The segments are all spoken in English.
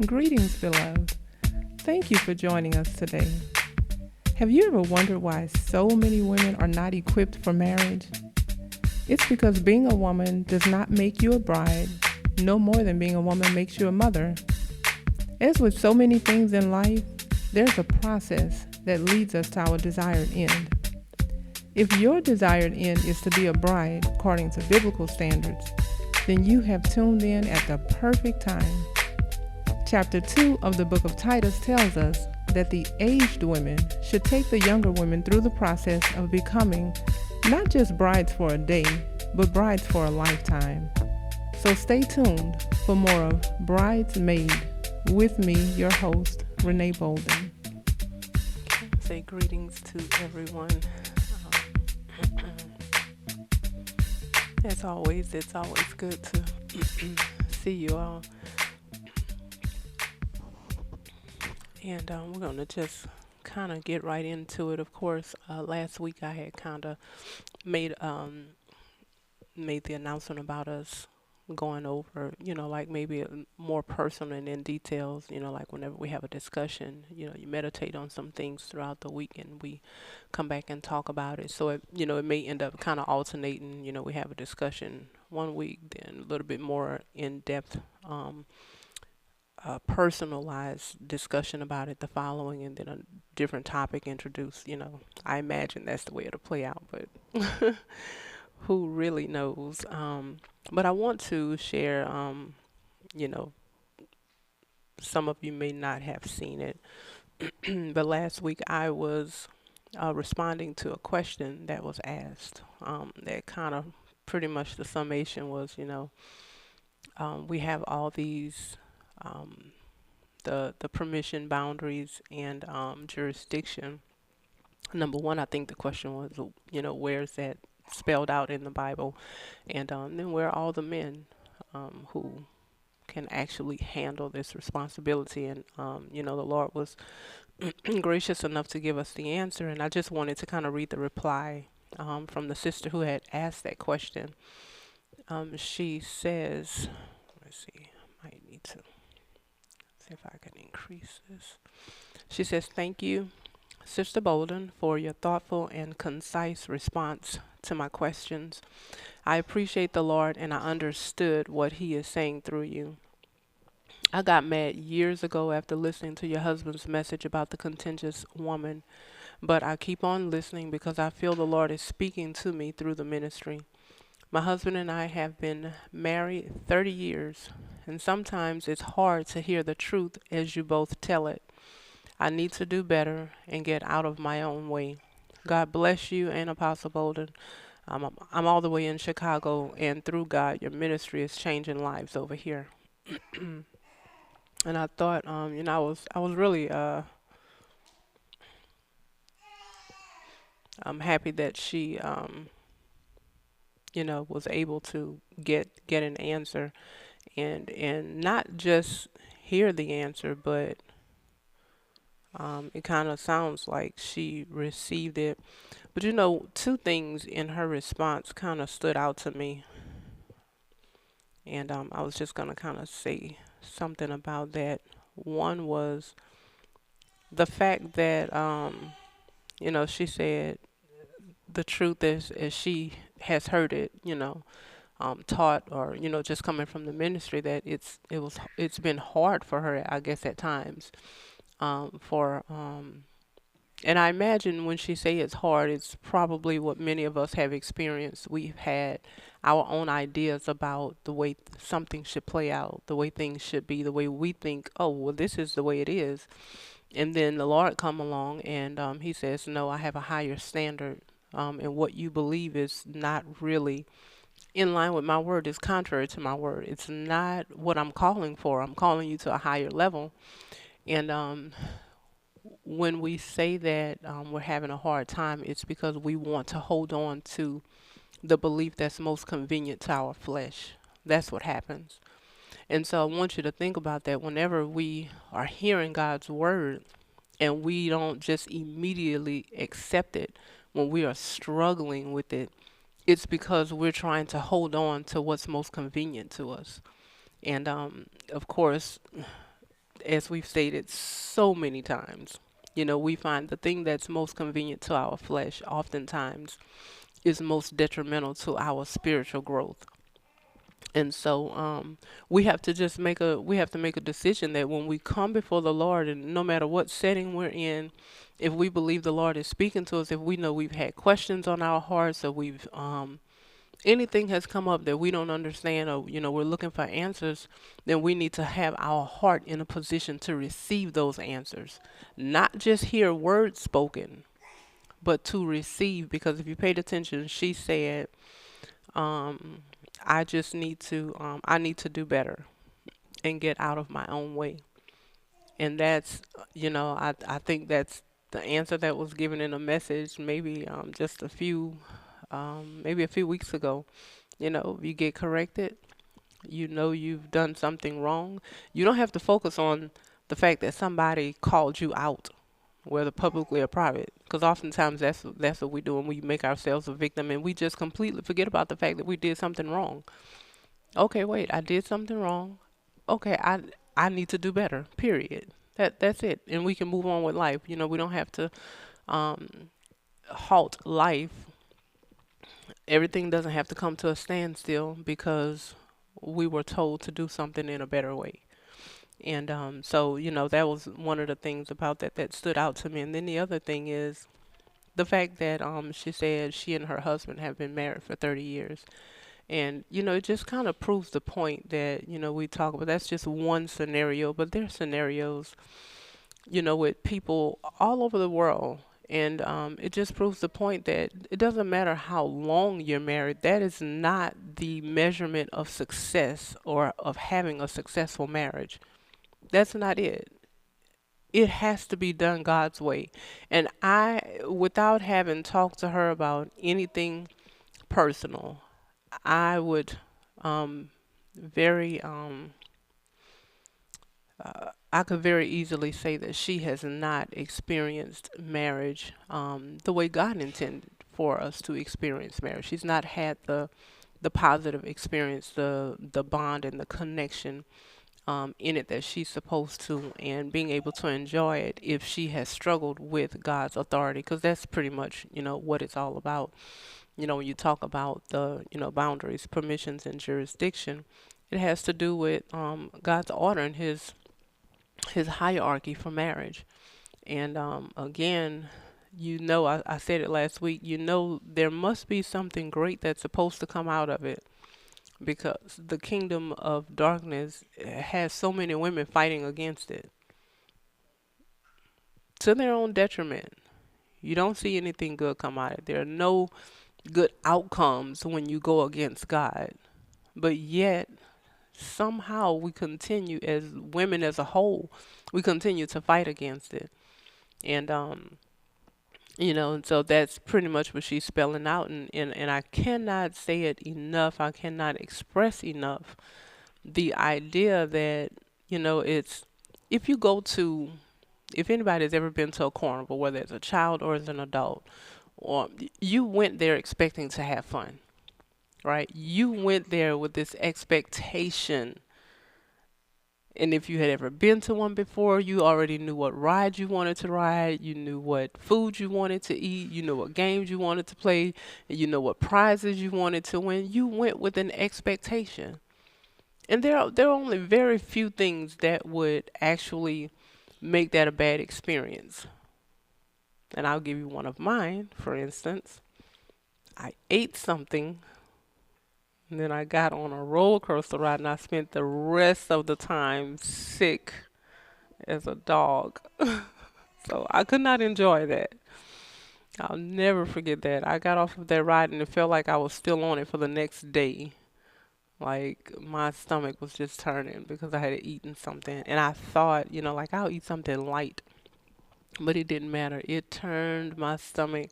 Greetings, beloved. Thank you for joining us today. Have you ever wondered why so many women are not equipped for marriage? It's because being a woman does not make you a bride, no more than being a woman makes you a mother. As with so many things in life, there's a process that leads us to our desired end. If your desired end is to be a bride according to biblical standards, then you have tuned in at the perfect time. Chapter 2 of the book of Titus tells us that the aged women should take the younger women through the process of becoming not just brides for a day, but brides for a lifetime. So stay tuned for more of Bridesmaid with me, your host, Renee Bolden. Say greetings to everyone. As always, it's always good to see you all. And we're going to just kind of get right into it. Of course, last week I had kind of made the announcement about us going over, like maybe more personal and in details, like whenever we have a discussion, you meditate on some things throughout the week and we come back and talk about it. So, it may end up kind of alternating, we have a discussion one week, then a little bit more in-depth, personalized discussion about it the following, and then a different topic introduced. I imagine that's the way it'll play out, but who really knows? But I want to share, you know, some of you may not have seen it, but last week I was responding to a question that was asked. That kind of pretty much the summation was, we have all these the permission boundaries and jurisdiction. Number one, I think the question was, where's that spelled out in the Bible, and then where are all the men who can actually handle this responsibility? And the Lord was gracious enough to give us the answer, and I just wanted to kind of read the reply from the sister who had asked that question. She says, let's see, I might need to see if I can increase this. She says, "Thank you, Sister Bolden, for your thoughtful and concise response to my questions. I appreciate the Lord and I understood what He is saying through you. I got mad years ago after listening to your husband's message about the contentious woman, but I keep on listening because I feel the Lord is speaking to me through the ministry. My husband and I have been married 30 years, and sometimes it's hard to hear the truth as you both tell it. I need to do better and get out of my own way. God bless you and Apostle Bolden. I'm all the way in Chicago, and through God, your ministry is changing lives over here." And I thought, I was really I'm happy that she was able to get an answer, and not just hear the answer, but it kind of sounds like she received it. But two things in her response kind of stood out to me, and I was just gonna kind of say something about that. One was the fact that she said the truth is as she has heard it, taught, or just coming from the ministry, that it's been hard for her, I guess, at times, for and I imagine when she say it's hard, it's probably what many of us have experienced. We've had our own ideas about the way something should play out, the way things should be, the way we think, oh, well, this is the way it is. And then the Lord come along and He says, no, I have a higher standard. And what you believe is not really in line with my word. It's contrary to my word. It's not what I'm calling for. I'm calling you to a higher level. And when we say that we're having a hard time, it's because we want to hold on to the belief that's most convenient to our flesh. That's what happens. And so I want you to think about that whenever we are hearing God's word and we don't just immediately accept it when we are struggling with it. It's because we're trying to hold on to what's most convenient to us. And of course, as we've stated so many times, we find the thing that's most convenient to our flesh oftentimes is most detrimental to our spiritual growth. And so we have to make a decision that when we come before the Lord, and no matter what setting we're in, if we believe the Lord is speaking to us, if we know we've had questions on our hearts, or we've anything has come up that we don't understand, or we're looking for answers, then we need to have our heart in a position to receive those answers, not just hear words spoken, but to receive. Because if you paid attention, she said, um, I need to do better and get out of my own way. And that's, I think that's the answer that was given in a message, maybe just maybe a few weeks ago. You get corrected, you've done something wrong. You don't have to focus on the fact that somebody called you out, whether publicly or private, because oftentimes that's what we do, and we make ourselves a victim, and we just completely forget about the fact that we did something wrong. Okay, wait, I did something wrong. Okay, I need to do better. Period. That's it, and we can move on with life. We don't have to um, halt life. Everything doesn't have to come to a standstill because we were told to do something in a better way. And so that was one of the things about that stood out to me. And then the other thing is the fact that she said she and her husband have been married for 30 years. And, it just kind of proves the point that, we talk about. That's just one scenario, but there are scenarios, with people all over the world. And it just proves the point that it doesn't matter how long you're married. That is not the measurement of success or of having a successful marriage. That's not it. It has to be done God's way. And without having talked to her about anything personal, I would very I could very easily say that she has not experienced marriage the way God intended for us to experience marriage. She's not had the positive experience, the bond and the connection in it that she's supposed to, and being able to enjoy it if she has struggled with God's authority, because that's pretty much what it's all about. When you talk about the boundaries, permissions, and jurisdiction, it has to do with God's order and his hierarchy for marriage. And again, I said it last week. There must be something great that's supposed to come out of it, because the kingdom of darkness has so many women fighting against it to their own detriment. You don't see anything good come out of it. There are no good outcomes when you go against God. But yet, somehow we continue, as women as a whole, we continue to fight against it. And and so that's pretty much what she's spelling out, and I cannot say it enough. I cannot express enough the idea that, it's if you go to if anybody's ever been to a carnival, whether it's a child or as an adult, or you went there expecting to have fun, right? You went there with this expectation. And if you had ever been to one before, you already knew what ride you wanted to ride, you knew what food you wanted to eat, you knew what games you wanted to play, and you know what prizes you wanted to win. You went with an expectation. And there are only very few things that would actually make that a bad experience. And I'll give you one of mine, for instance. I ate something, and then I got on a roller coaster ride, and I spent the rest of the time sick as a dog. So I could not enjoy that. I'll never forget that. I got off of that ride, and it felt like I was still on it for the next day. Like my stomach was just turning because I had eaten something. And I thought, like I'll eat something light. But it didn't matter. It turned my stomach.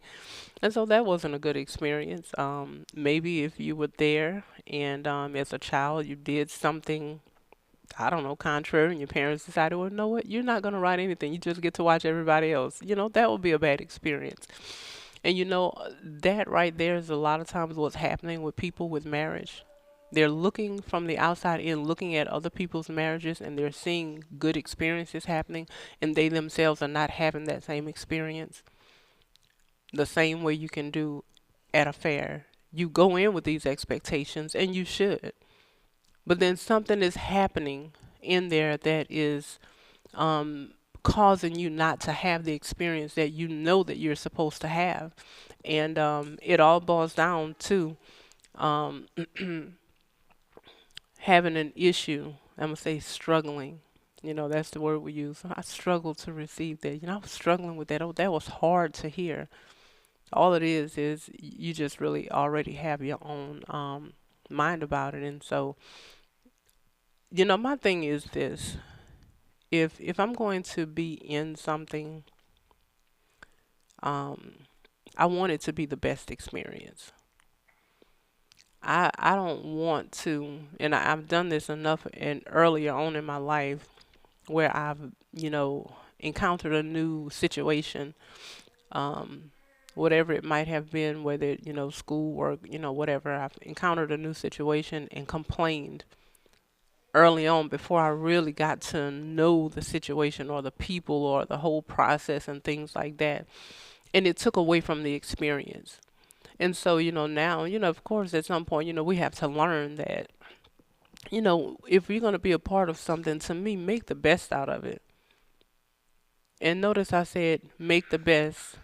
And so that wasn't a good experience. Maybe if you were there and as a child you did something, I don't know, contrary, and your parents decided, well, you know what, you're not going to write anything. You just get to watch everybody else. That would be a bad experience. And that right there is a lot of times what's happening with people with marriage. They're looking from the outside in, looking at other people's marriages, and they're seeing good experiences happening, and they themselves are not having that same experience. The same way you can do at a fair. You go in with these expectations, and you should. But then something is happening in there that is um, causing you not to have the experience that you know that you're supposed to have. And it all boils down to um, having an issue. I'm going to say struggling. That's the word we use. I struggled to receive that. I was struggling with that. Oh, that was hard to hear. All it is you just really already have your own mind about it. And so, my thing is this. If I'm going to be in something, um, I want it to be the best experience. I don't want to, and I've done this enough and earlier on in my life where I've, encountered a new situation, um, whatever it might have been, whether, school, work, whatever. I've encountered a new situation and complained early on before I really got to know the situation or the people or the whole process and things like that. And it took away from the experience. And so, now, of course, at some point, we have to learn that, if you're going to be a part of something, to me, make the best out of it. And notice I said, make the best.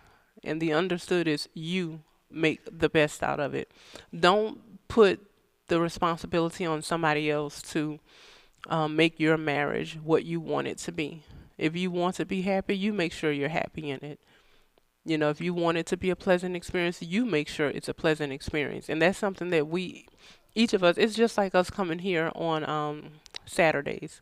And the understood is you make the best out of it. Don't put the responsibility on somebody else to make your marriage what you want it to be. If you want to be happy, you make sure you're happy in it. If you want it to be a pleasant experience, you make sure it's a pleasant experience. And that's something that each of us, it's just like us coming here on Saturdays.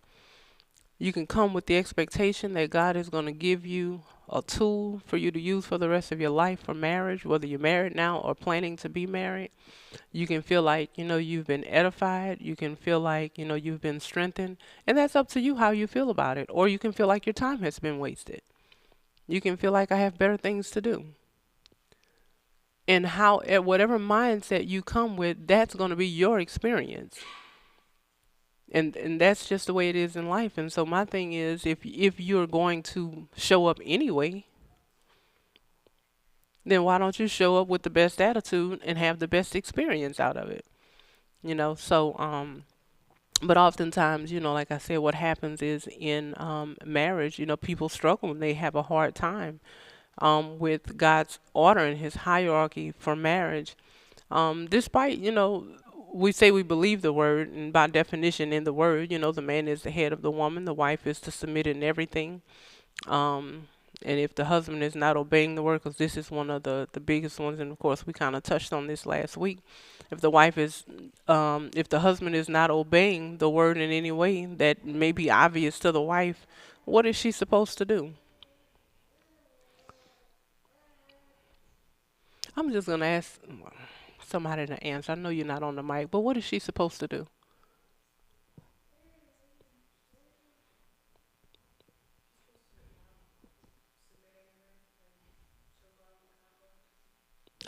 You can come with the expectation that God is going to give you a tool for you to use for the rest of your life for marriage, whether you're married now or planning to be married. You can feel like, you've been edified. You can feel like, you've been strengthened. And that's up to you how you feel about it. Or you can feel like your time has been wasted. You can feel like I have better things to do. And how, at whatever mindset you come with, that's going to be your experience. And that's just the way it is in life. And so my thing is, if you're going to show up anyway, then why don't you show up with the best attitude and have the best experience out of it? So but oftentimes, like I said, what happens is in marriage, people struggle and they have a hard time with God's order and his hierarchy for marriage. Despite, we say we believe the word, and by definition in the word, the man is the head of the woman, the wife is to submit in everything. Um, and if the husband is not obeying the word, because this is one of the biggest ones, and of course we kind of touched on this last week. If if the husband is not obeying the word in any way that may be obvious to the wife, what is she supposed to do? I'm just gonna ask somebody to answer. I know you're not on the mic, but what is she supposed to do?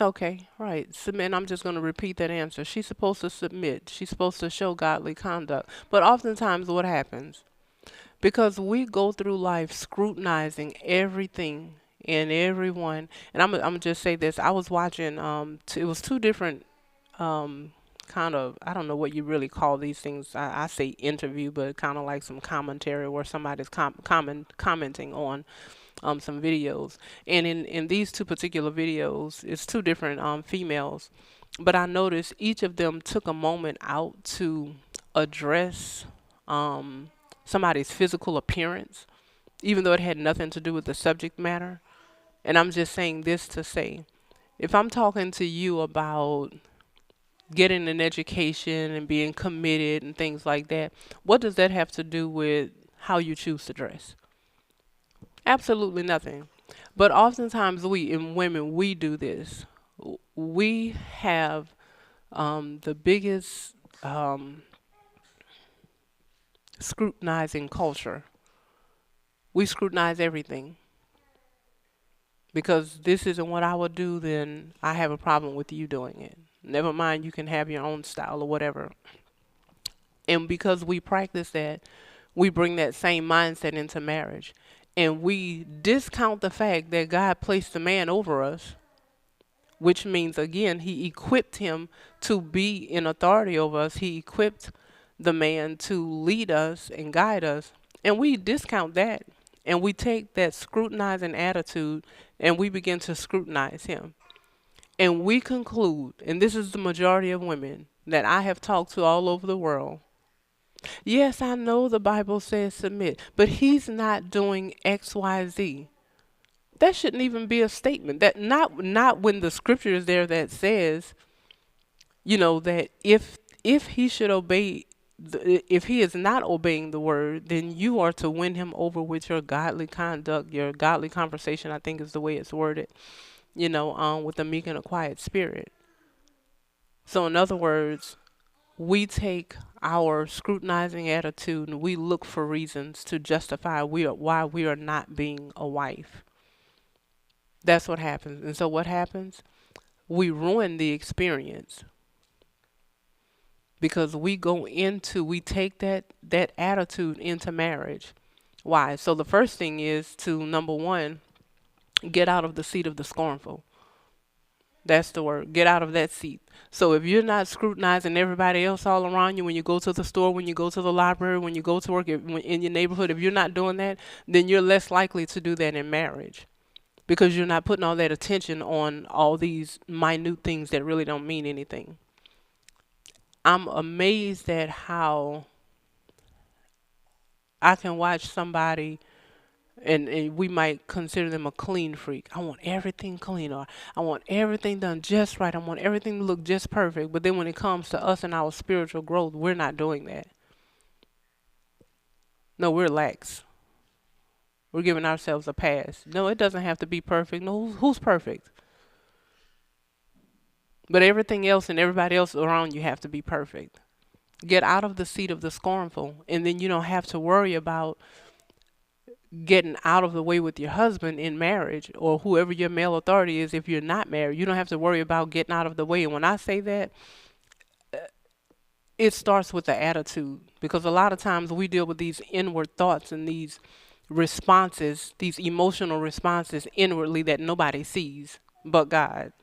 Okay, right. Submit. I'm just going to repeat that answer. She's supposed to submit. She's supposed to show godly conduct. But oftentimes, what happens? Because we go through life scrutinizing everything and everyone. And I'm gonna just say this. I was watching. It was two different. Kind of. I don't know what you really call these things. I say interview, but kind of like some commentary where somebody's commenting on some videos. And in these two particular videos, it's two different females. But I noticed each of them took a moment out to address um, somebody's physical appearance, even though it had nothing to do with the subject matter. And I'm just saying this to say, if I'm talking to you about getting an education and being committed and things like that, what does that have to do with how you choose to dress? Absolutely nothing. But oftentimes we, in women, we do this. We have the biggest scrutinizing culture. We scrutinize everything. Because this isn't what I would do, then I have a problem with you doing it. Never mind, you can have your own style or whatever. And because we practice that, we bring that same mindset into marriage. And we discount the fact that God placed the man over us, which means, again, he equipped him to be in authority over us. He equipped the man to lead us and guide us. And we discount that. And we take that scrutinizing attitude and we begin to scrutinize him. And we conclude, and this is the majority of women that I have talked to all over the world. Yes, I know the Bible says submit, but he's not doing X, Y, Z. That shouldn't even be a statement. That not when the scripture is there that says, that if he should obey, if he is not obeying the word, then you are to win him over with your godly conduct, your godly conversation. I think is the way it's worded. With a meek and a quiet spirit. So in other words, we take our scrutinizing attitude and we look for reasons to justify why we are not being a wife. That's what happens. And so what happens? We ruin the experience because we take that attitude into marriage. Why? So the first thing is to, number one, get out of the seat of the scornful. That's the word. Get out of that seat. So if you're not scrutinizing everybody else all around you when you go to the store, when you go to the library, when you go to work in your neighborhood, if you're not doing that, then you're less likely to do that in marriage because you're not putting all that attention on all these minute things that really don't mean anything. I'm amazed at how I can watch somebody and we might consider them a clean freak. I want everything clean, or I want everything done just right. I want everything to look just perfect. But then when it comes to us and our spiritual growth, we're not doing that. No, we're lax. We're giving ourselves a pass. No, it doesn't have to be perfect. No, who's perfect? But everything else and everybody else around you have to be perfect. Get out of the seat of the scornful, and then you don't have to worry about getting out of the way with your husband in marriage or whoever your male authority is. If you're not married, you don't have to worry about getting out of the way. And when I say that, it starts with the attitude, because a lot of times we deal with these inward thoughts and these responses, these emotional responses inwardly that nobody sees but God.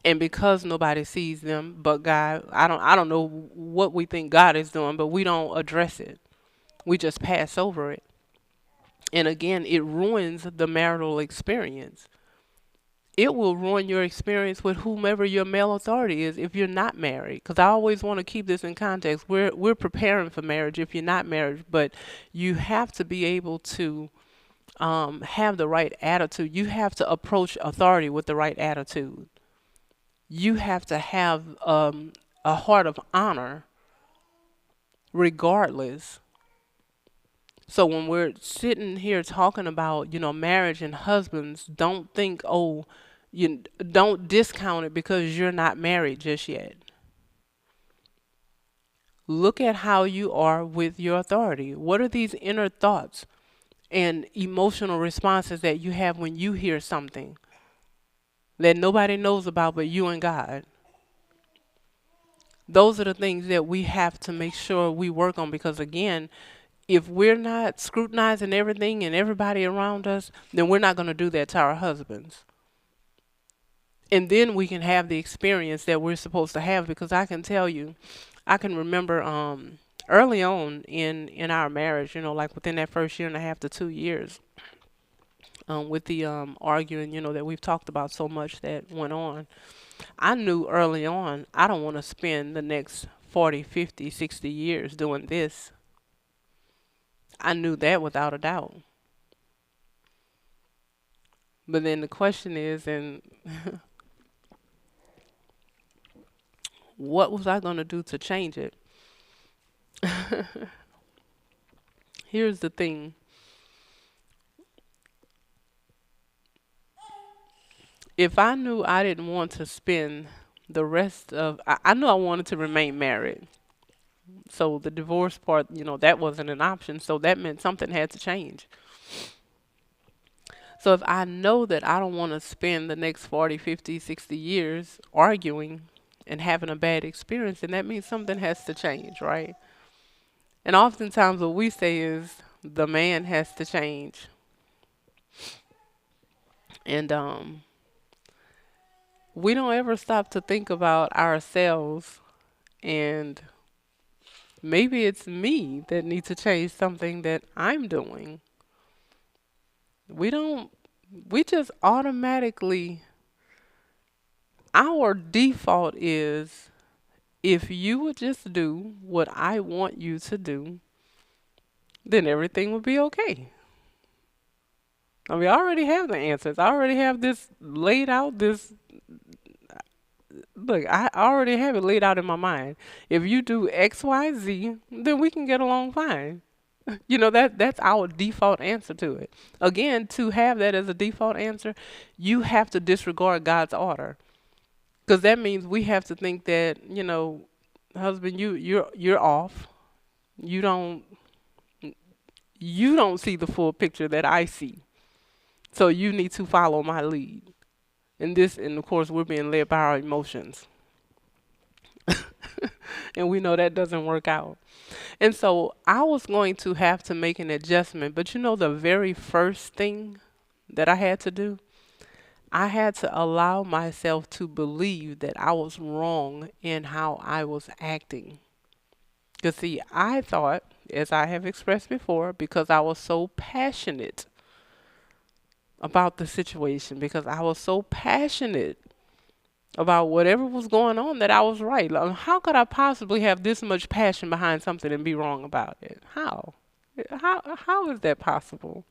And because nobody sees them but God, I don't know what we think God is doing, but we don't address it. We just pass over it. And again, it ruins the marital experience. It will ruin your experience with whomever your male authority is if you're not married. Because I always want to keep this in context. We're preparing for marriage if you're not married, but you have to be able to have the right attitude. You have to approach authority with the right attitude. You have to have a heart of honor regardless. So when we're sitting here talking about, marriage and husbands, don't think, you don't discount it because you're not married just yet. Look at how you are with your authority. What are these inner thoughts and emotional responses that you have when you hear something that nobody knows about but you and God? Those are the things that we have to make sure we work on, because again, if we're not scrutinizing everything and everybody around us, then we're not going to do that to our husbands. And then we can have the experience that we're supposed to have, because I can tell you, I can remember early on in our marriage, like within that first year and a half to 2 years, with the arguing, that we've talked about so much that went on. I knew early on, I don't want to spend the next 40, 50, 60 years doing this. I knew that without a doubt. But then the question is, and what was I going to do to change it? Here's the thing. If I knew I didn't want to spend the rest of, I knew I wanted to remain married. So the divorce part, that wasn't an option. So that meant something had to change. So if I know that I don't want to spend the next 40, 50, 60 years arguing and having a bad experience, then that means something has to change, right? And oftentimes what we say is the man has to change. And we don't ever stop to think about ourselves, and maybe it's me that needs to change something that I'm doing. We don't, we just automatically, our default is if you would just do what I want you to do, then everything would be okay. I mean, I already have the answers. I already have this laid out. Look, I already have it laid out in my mind. If you do X, Y, Z, then we can get along fine. You know, that's our default answer to it. Again, to have that as a default answer, you have to disregard God's order. Because that means we have to think that, husband, you're off. You don't you don't see the full picture that I see. So you need to follow my lead. And of course we're being led by our emotions. And we know that doesn't work out. And so I was going to have to make an adjustment, but the very first thing that I had to do, I had to allow myself to believe that I was wrong in how I was acting. Because, see, I thought, as I have expressed before, because I was so passionate about the situation, because I was so passionate about whatever was going on, that I was right. Like, how could I possibly have this much passion behind something and be wrong about it? How? How is that possible?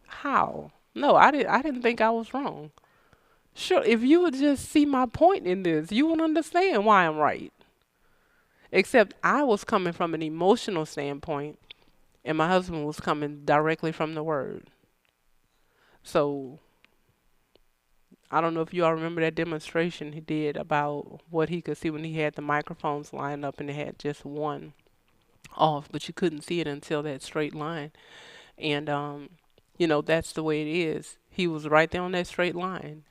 How? No, I didn't think I was wrong. Sure, if you would just see my point in this, you would understand why I'm right. Except I was coming from an emotional standpoint, and my husband was coming directly from the word. So I don't know if you all remember that demonstration he did about what he could see when he had the microphones lined up and they had just one off, but you couldn't see it until that straight line. And that's the way it is. He was right there on that straight line.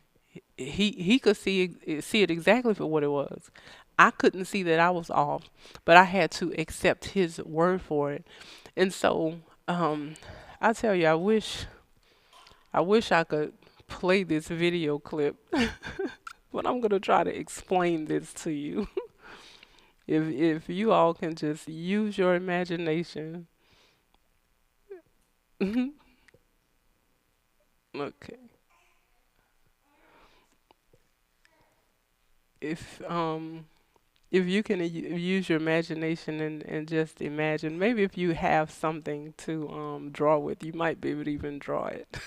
He could see it exactly for what it was. I couldn't see that I was off, but I had to accept his word for it. And so, I tell you, I wish I could play this video clip, but I'm gonna try to explain this to you. If you all can just use your imagination. Okay. If um if you can use your imagination and just imagine, maybe if you have something to draw with, you might be able to even draw it.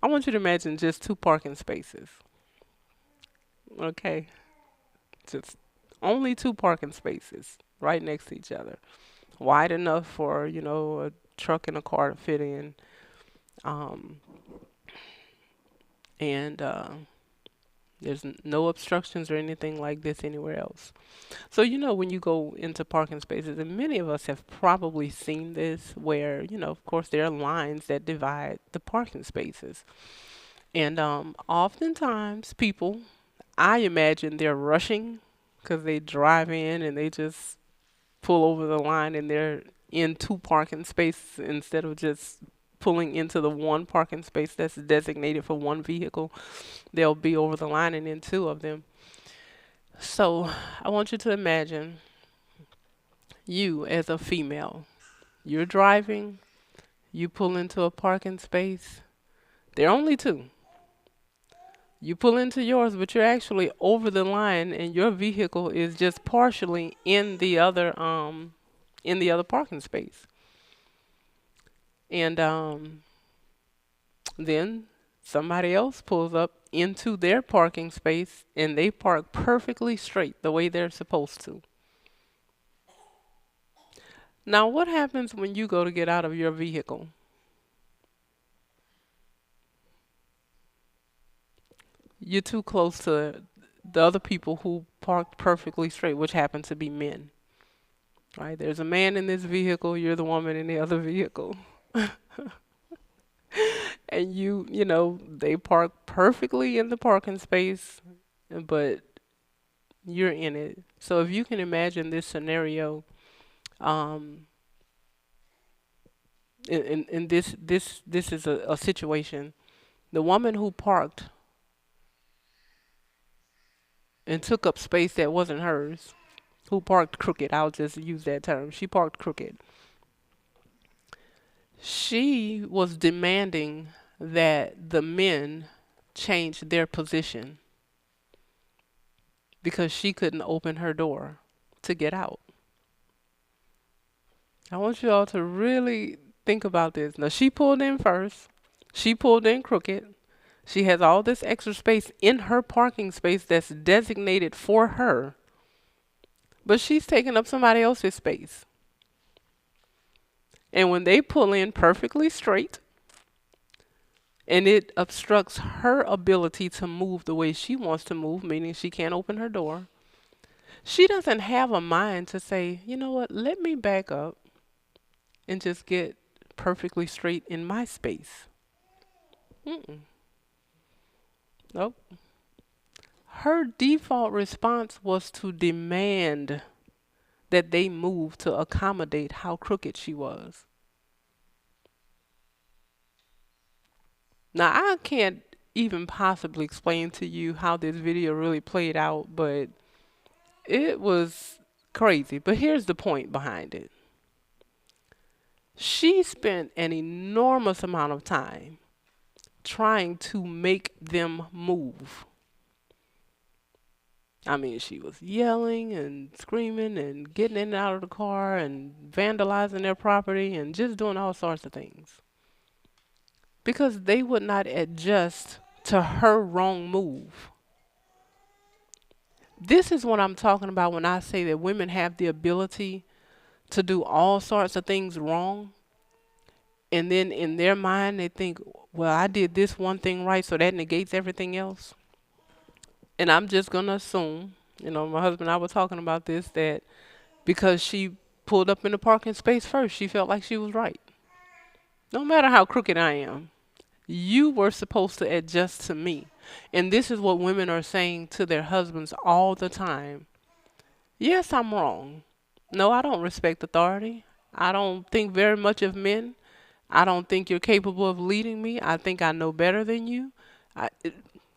I want you to imagine just two parking spaces. Okay, just only two parking spaces right next to each other, wide enough for a truck and a car to fit in, um, and there's no obstructions or anything like this anywhere else. So when you go into parking spaces, and many of us have probably seen this, where of course there are lines that divide the parking spaces, and oftentimes people, I imagine, they're rushing because they drive in and they just pull over the line and they're in two parking spaces instead of just pulling into the one parking space that's designated for one vehicle. They'll be over the line and in two of them. So I want you to imagine you as a female. You're driving, you pull into a parking space. There are only two. You pull into yours, but you're actually over the line and your vehicle is just partially in the other parking space. And then somebody else pulls up into their parking space and they park perfectly straight the way they're supposed to. Now, what happens when you go to get out of your vehicle? You're too close to the other people who parked perfectly straight, which happen to be men. Right? There's a man in this vehicle, you're the woman in the other vehicle. And they park perfectly in the parking space, but you're in it. So if you can imagine this scenario, um, in this is a situation. The woman who parked and took up space that wasn't hers, who parked crooked, I'll just use that term. She parked crooked. She was demanding that the men change their position because she couldn't open her door to get out. I want you all to really think about this. Now, she pulled in first. She pulled in crooked. She has all this extra space in her parking space that's designated for her, but she's taking up somebody else's space. And when they pull in perfectly straight and it obstructs her ability to move the way she wants to move, meaning she can't open her door, she doesn't have a mind to say, you know what, let me back up and just get perfectly straight in my space. Mm-mm. Nope. Her default response was to demand that they move to accommodate how crooked she was. Now, I can't even possibly explain to you how this video really played out, but it was crazy. But here's the point behind it. She spent an enormous amount of time trying to make them move. I mean, she was yelling and screaming and getting in and out of the car and vandalizing their property and just doing all sorts of things because they would not adjust to her wrong move. This is what I'm talking about when I say that women have the ability to do all sorts of things wrong. And then in their mind, they think, well, I did this one thing right, so that negates everything else. And I'm just going to assume, my husband and I were talking about this, that because she pulled up in the parking space first, she felt like she was right. No matter how crooked I am, you were supposed to adjust to me. And this is what women are saying to their husbands all the time. Yes, I'm wrong. No, I don't respect authority. I don't think very much of men. I don't think you're capable of leading me. I think I know better than you.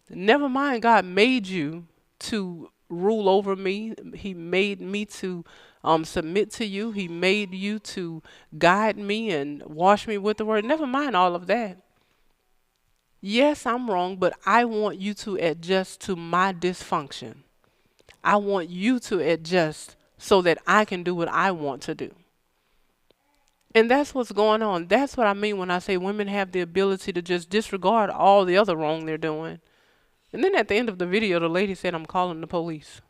Never mind, God made you to rule over me. He made me to submit to you. He made you to guide me and wash me with the word. Never mind all of that. Yes, I'm wrong, but I want you to adjust to my dysfunction. I want you to adjust so that I can do what I want to do. And that's what's going on. That's what I mean when I say women have the ability to just disregard all the other wrong they're doing. And then at the end of the video, the lady said, I'm calling the police.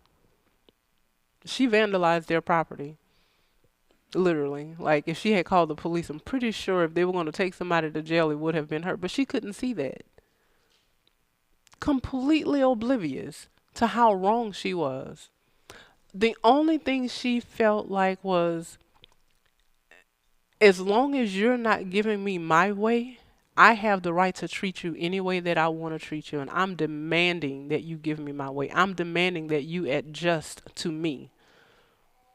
She vandalized their property. Literally. Like, if she had called the police, I'm pretty sure if they were going to take somebody to jail, it would have been her. But she couldn't see that. Completely oblivious to how wrong she was. The only thing she felt like was, as long as you're not giving me my way, I have the right to treat you any way that I want to treat you. And I'm demanding that you give me my way. I'm demanding that you adjust to me.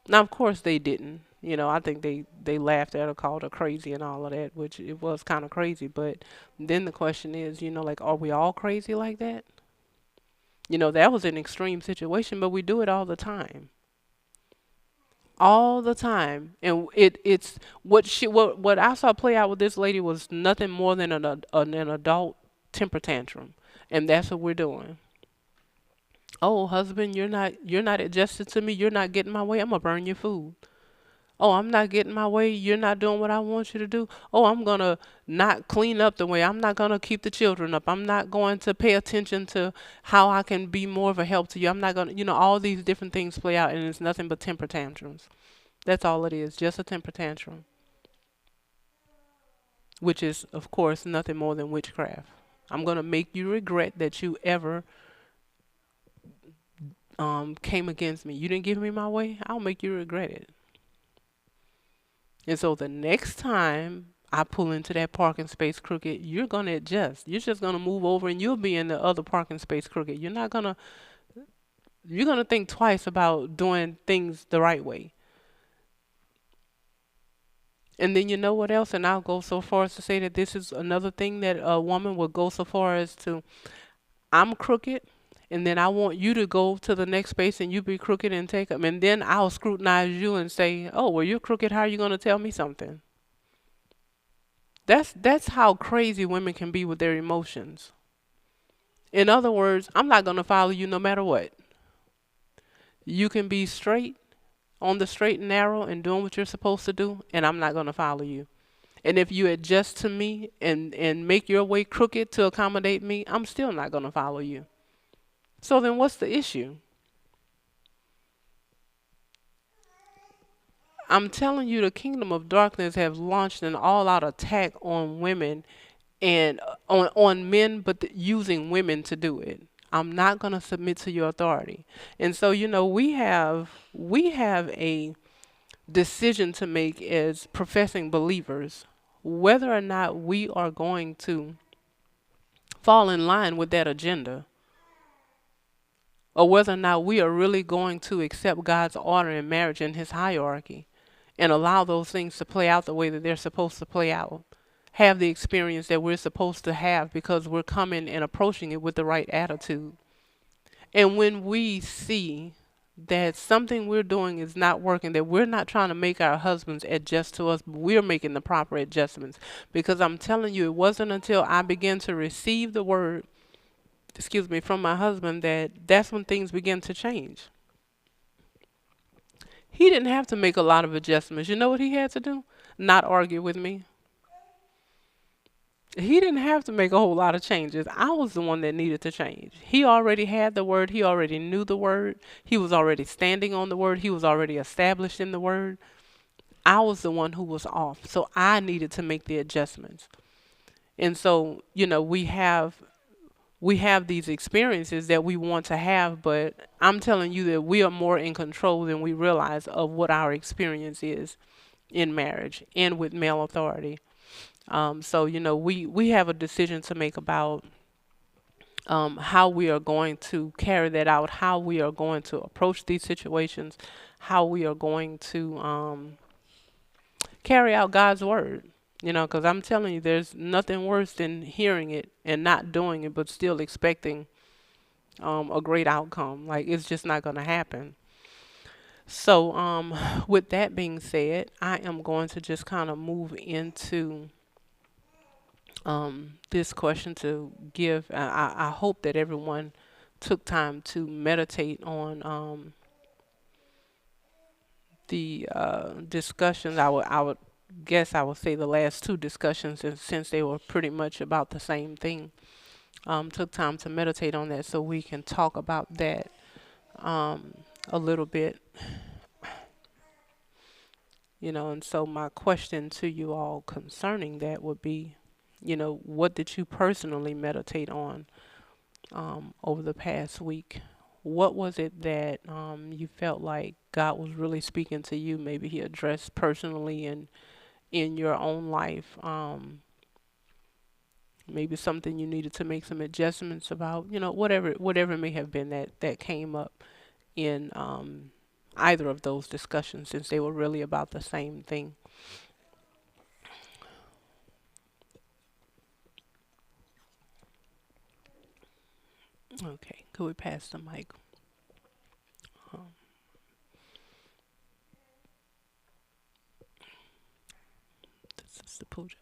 Now, of course, they didn't. I think they laughed at her, called her crazy and all of that, which it was kind of crazy. But then the question is, like, are we all crazy like that? That was an extreme situation, but we do it all the time. All the time. And it's what I saw play out with this lady was nothing more than an adult temper tantrum. And that's what we're doing. Oh, husband, you're not adjusted to me, you're not getting my way, I'm gonna burn your food. Oh, I'm not getting my way, you're not doing what I want you to do. Oh, I'm gonna not clean up the way, I'm not gonna keep the children up, I'm not going to pay attention to how I can be more of a help to you. I'm not gonna, all these different things play out, and it's nothing but temper tantrums. That's all it is, just a temper tantrum. Which is, of course, nothing more than witchcraft. I'm going to make you regret that you ever came against me. You didn't give me my way, I'll make you regret it. And so the next time I pull into that parking space crooked, you're going to adjust. You're just going to move over and you'll be in the other parking space crooked. You're not going to you're going to think twice about doing things the right way. And then you know what else? And I'll go so far as to say that this is another thing that a woman would go so far as to, I'm crooked, and then I want you to go to the next space and you be crooked and take them. And then I'll scrutinize you and say, oh, well, you're crooked. How are you going to tell me something? That's how crazy women can be with their emotions. In other words, I'm not going to follow you no matter what. You can be straight, on the straight and narrow and doing what you're supposed to do, and I'm not going to follow you. And if you adjust to me and make your way crooked to accommodate me, I'm still not going to follow you. So then what's the issue? I'm telling you, the kingdom of darkness have launched an all-out attack on women and on men, but using women to do it. I'm not going to submit to your authority. And so, we have a decision to make as professing believers, whether or not we are going to fall in line with that agenda, or whether or not we are really going to accept God's order in marriage and his hierarchy and allow those things to play out the way that they're supposed to play out. Have the experience that we're supposed to have because we're coming and approaching it with the right attitude. And when we see that something we're doing is not working, that we're not trying to make our husbands adjust to us, but we're making the proper adjustments. Because I'm telling you, it wasn't until I began to receive the word, from my husband, that's when things began to change. He didn't have to make a lot of adjustments. You know what he had to do? Not argue with me. He didn't have to make a whole lot of changes. I was the one that needed to change. He already had the word. He already knew the word. He was already standing on the word. He was already established in the word. I was the one who was off. So I needed to make the adjustments. And so, we have these experiences that we want to have, but I'm telling you that we are more in control than we realize of what our experience is in marriage and with male authority. So we have a decision to make about how we are going to carry that out, how we are going to approach these situations, how we are going to carry out God's word. Because I'm telling you, there's nothing worse than hearing it and not doing it, but still expecting a great outcome. Like, it's just not going to happen. So, with that being said, I am going to just kind of move into this question to give. I hope that everyone took time to meditate on the discussions. I would guess I would say the last two discussions, and since they were pretty much about the same thing. Took time to meditate on that so we can talk about that a little bit. And so my question to you all concerning that would be, what did you personally meditate on over the past week? What was it that you felt like God was really speaking to you? Maybe He addressed personally in your own life. Maybe something you needed to make some adjustments about. Whatever it may have been that came up in either of those discussions, since they were really about the same thing. Okay, could we pass the mic? Um, this is the puja.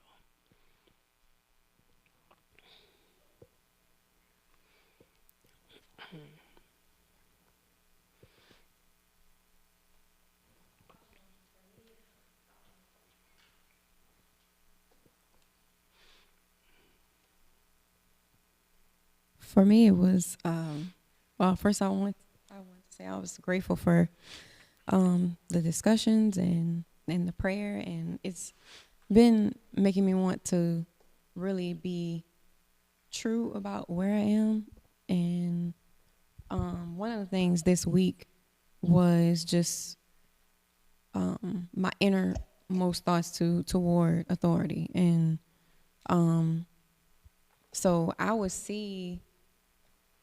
For me, it was well. First, I want to say I was grateful for the discussions and the prayer, and it's been making me want to really be true about where I am. And one of the things this week was just my innermost thoughts toward authority, and so I would see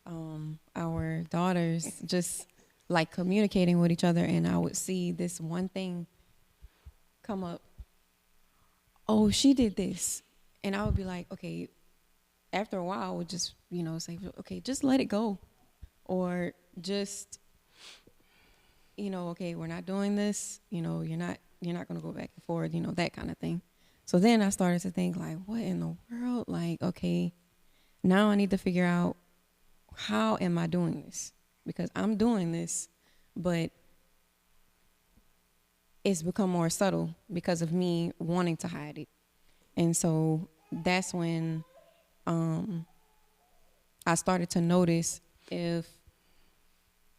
our daughters just like communicating with each other, and I would see this one thing come up. Oh, she did this, and I would be like, okay. After a while, I would just say, okay, just let it go, or just okay, we're not doing this. You're not gonna go back and forth. That kind of thing. So then I started to think like, what in the world? Like, okay, now I need to figure out how am I doing this, because I'm doing this, but it's become more subtle because of me wanting to hide it. And so that's when I started to notice if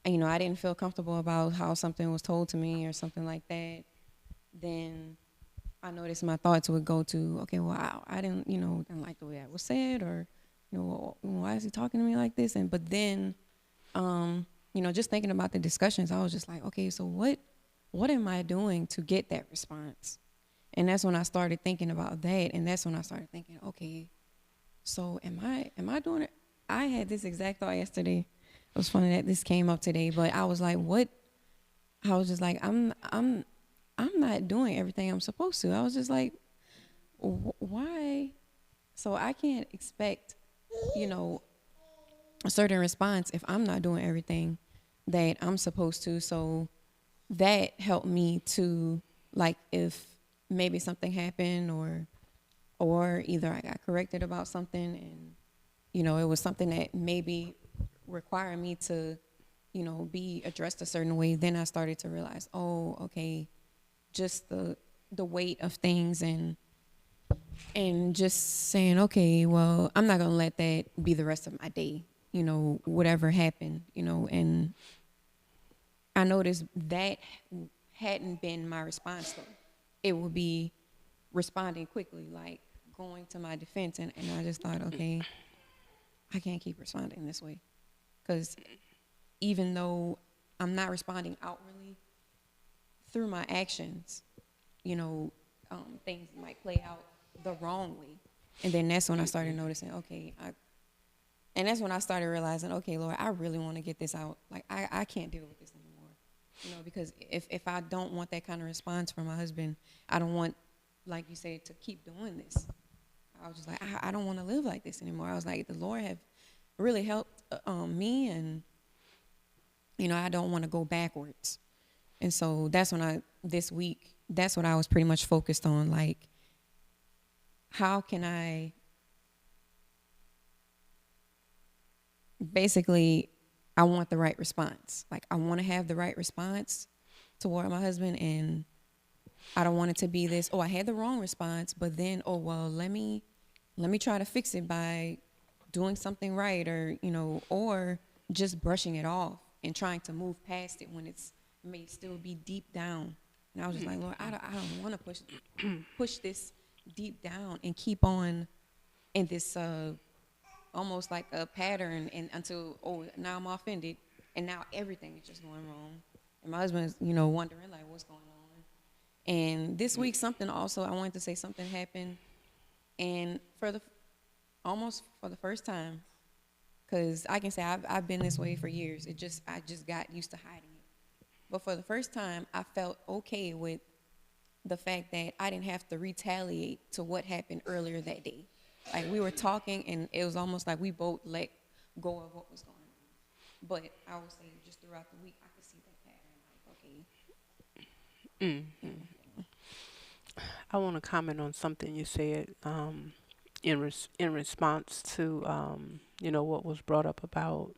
I didn't feel comfortable about how something was told to me or something like that, then I noticed my thoughts would go to, okay, well, I didn't like the way that was said, or well, why is he talking to me like this? And but then just thinking about the discussions, I was just like, okay, so what am I doing to get that response? And that's when I started thinking about that, and that's when I started thinking, okay, so am I doing it? I had this exact thought yesterday. It was funny that this came up today, but I was like, what? I was just like, I'm not doing everything I'm supposed to. I was just like, why? So I can't expect, a certain response if I'm not doing everything that I'm supposed to. So that helped me to, like, if maybe something happened, or either I got corrected about something, and it was something that maybe required me to be addressed a certain way, then I started to realize, oh, okay, just the weight of things, and just saying, okay, well, I'm not gonna let that be the rest of my day, whatever happened, and I noticed that hadn't been my response though. It would be responding quickly, like going to my defense, and I just thought, okay, I can't keep responding this way, because even though I'm not responding outwardly, through my actions, things might play out the wrong way. And then that's when I started noticing, okay, and that's when I started realizing, okay, Lord, I really want to get this out. Like, I can't deal with this anymore. Because if I don't want that kind of response from my husband, I don't want, like you said, to keep doing this. I was just like, I don't want to live like this anymore. I was like, the Lord have really helped me, and, I don't want to go backwards. And so that's when this week, that's what I was pretty much focused on. Like, how can I basically, I want the right response. Like, I want to have the right response toward my husband, and I don't want it to be this, oh, I had the wrong response, but then, oh, well, let me try to fix it by doing something right, or just brushing it off and trying to move past it when it may still be deep down. And I was just like, Lord, I don't want to push this deep down and keep on in this almost like a pattern, and until, oh, now I'm offended, and now everything is just going wrong, and my husband's wondering like what's going on. And this week, something also, I wanted to say, something happened, and almost for the first time, because I can say I've been this way for years. I just got used to hiding it. But for the first time, I felt okay with the fact that I didn't have to retaliate to what happened earlier that day. Like, we were talking, and it was almost like we both let go of what was going on. But I would say just throughout the week, I could see that pattern. Like, okay. I want to comment on something you said in response to what was brought up about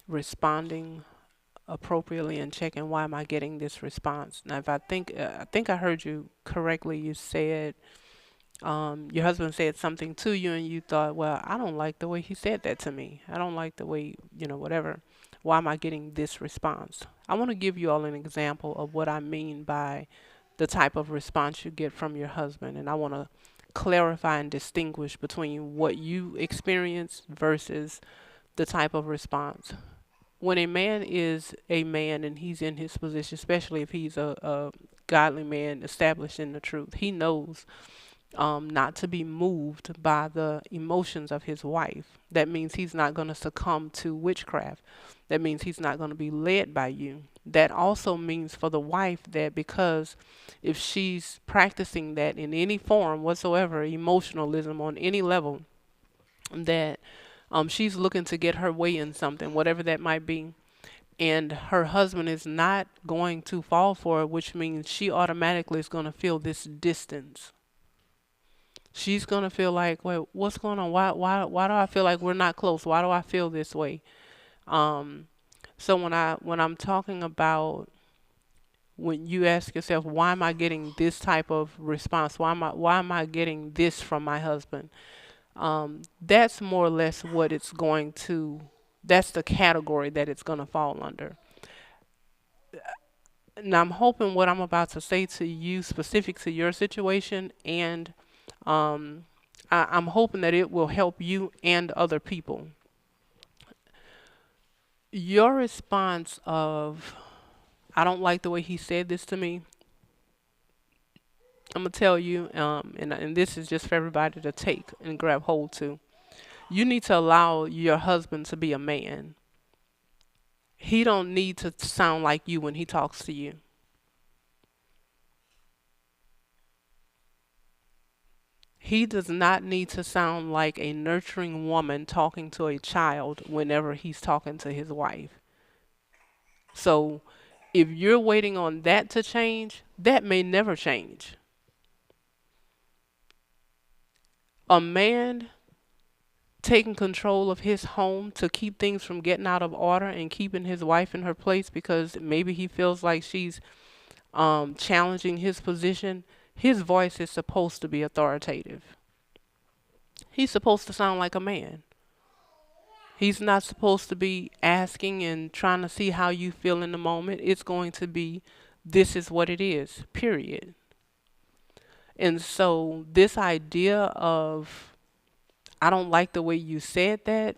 responding appropriately and checking, why am I getting this response? Now, if I think I heard you correctly. You said your husband said something to you, and you thought, well, I don't like the way he said that to me. I don't like the way, whatever. Why am I getting this response? I want to give you all an example of what I mean by the type of response you get from your husband. And I want to clarify and distinguish between what you experience versus the type of response. When a man is a man and he's in his position, especially if he's a godly man established in the truth, he knows not to be moved by the emotions of his wife. That means he's not going to succumb to witchcraft. That means he's not going to be led by you. That also means for the wife that because if she's practicing that in any form whatsoever, emotionalism on any level, that she's looking to get her way in something, whatever that might be, and her husband is not going to fall for it, which means she automatically is going to feel this distance. She's gonna feel like, wait, what's going on? Why do I feel like we're not close? Why do I feel this way? Um, so when I'm talking about when you ask yourself, why am I getting this type of response? Why am I getting this from my husband? That's more or less what it's going to. That's the category that it's gonna fall under. And I'm hoping what I'm about to say to you, specific to your situation, and um, I'm hoping that it will help you and other people. Your response of, I don't like the way he said this to me. I'm gonna tell you, and this is just for everybody to take and grab hold to. You need to allow your husband to be a man. He don't need to sound like you when he talks to you. He does not need to sound like a nurturing woman talking to a child whenever he's talking to his wife. So if you're waiting on that to change, that may never change. A man taking control of his home to keep things from getting out of order and keeping his wife in her place because maybe he feels like she's challenging his position, his voice is supposed to be authoritative. He's supposed to sound like a man. He's not supposed to be asking and trying to see how you feel in the moment. It's going to be, this is what it is, period. And so this idea of, I don't like the way you said that,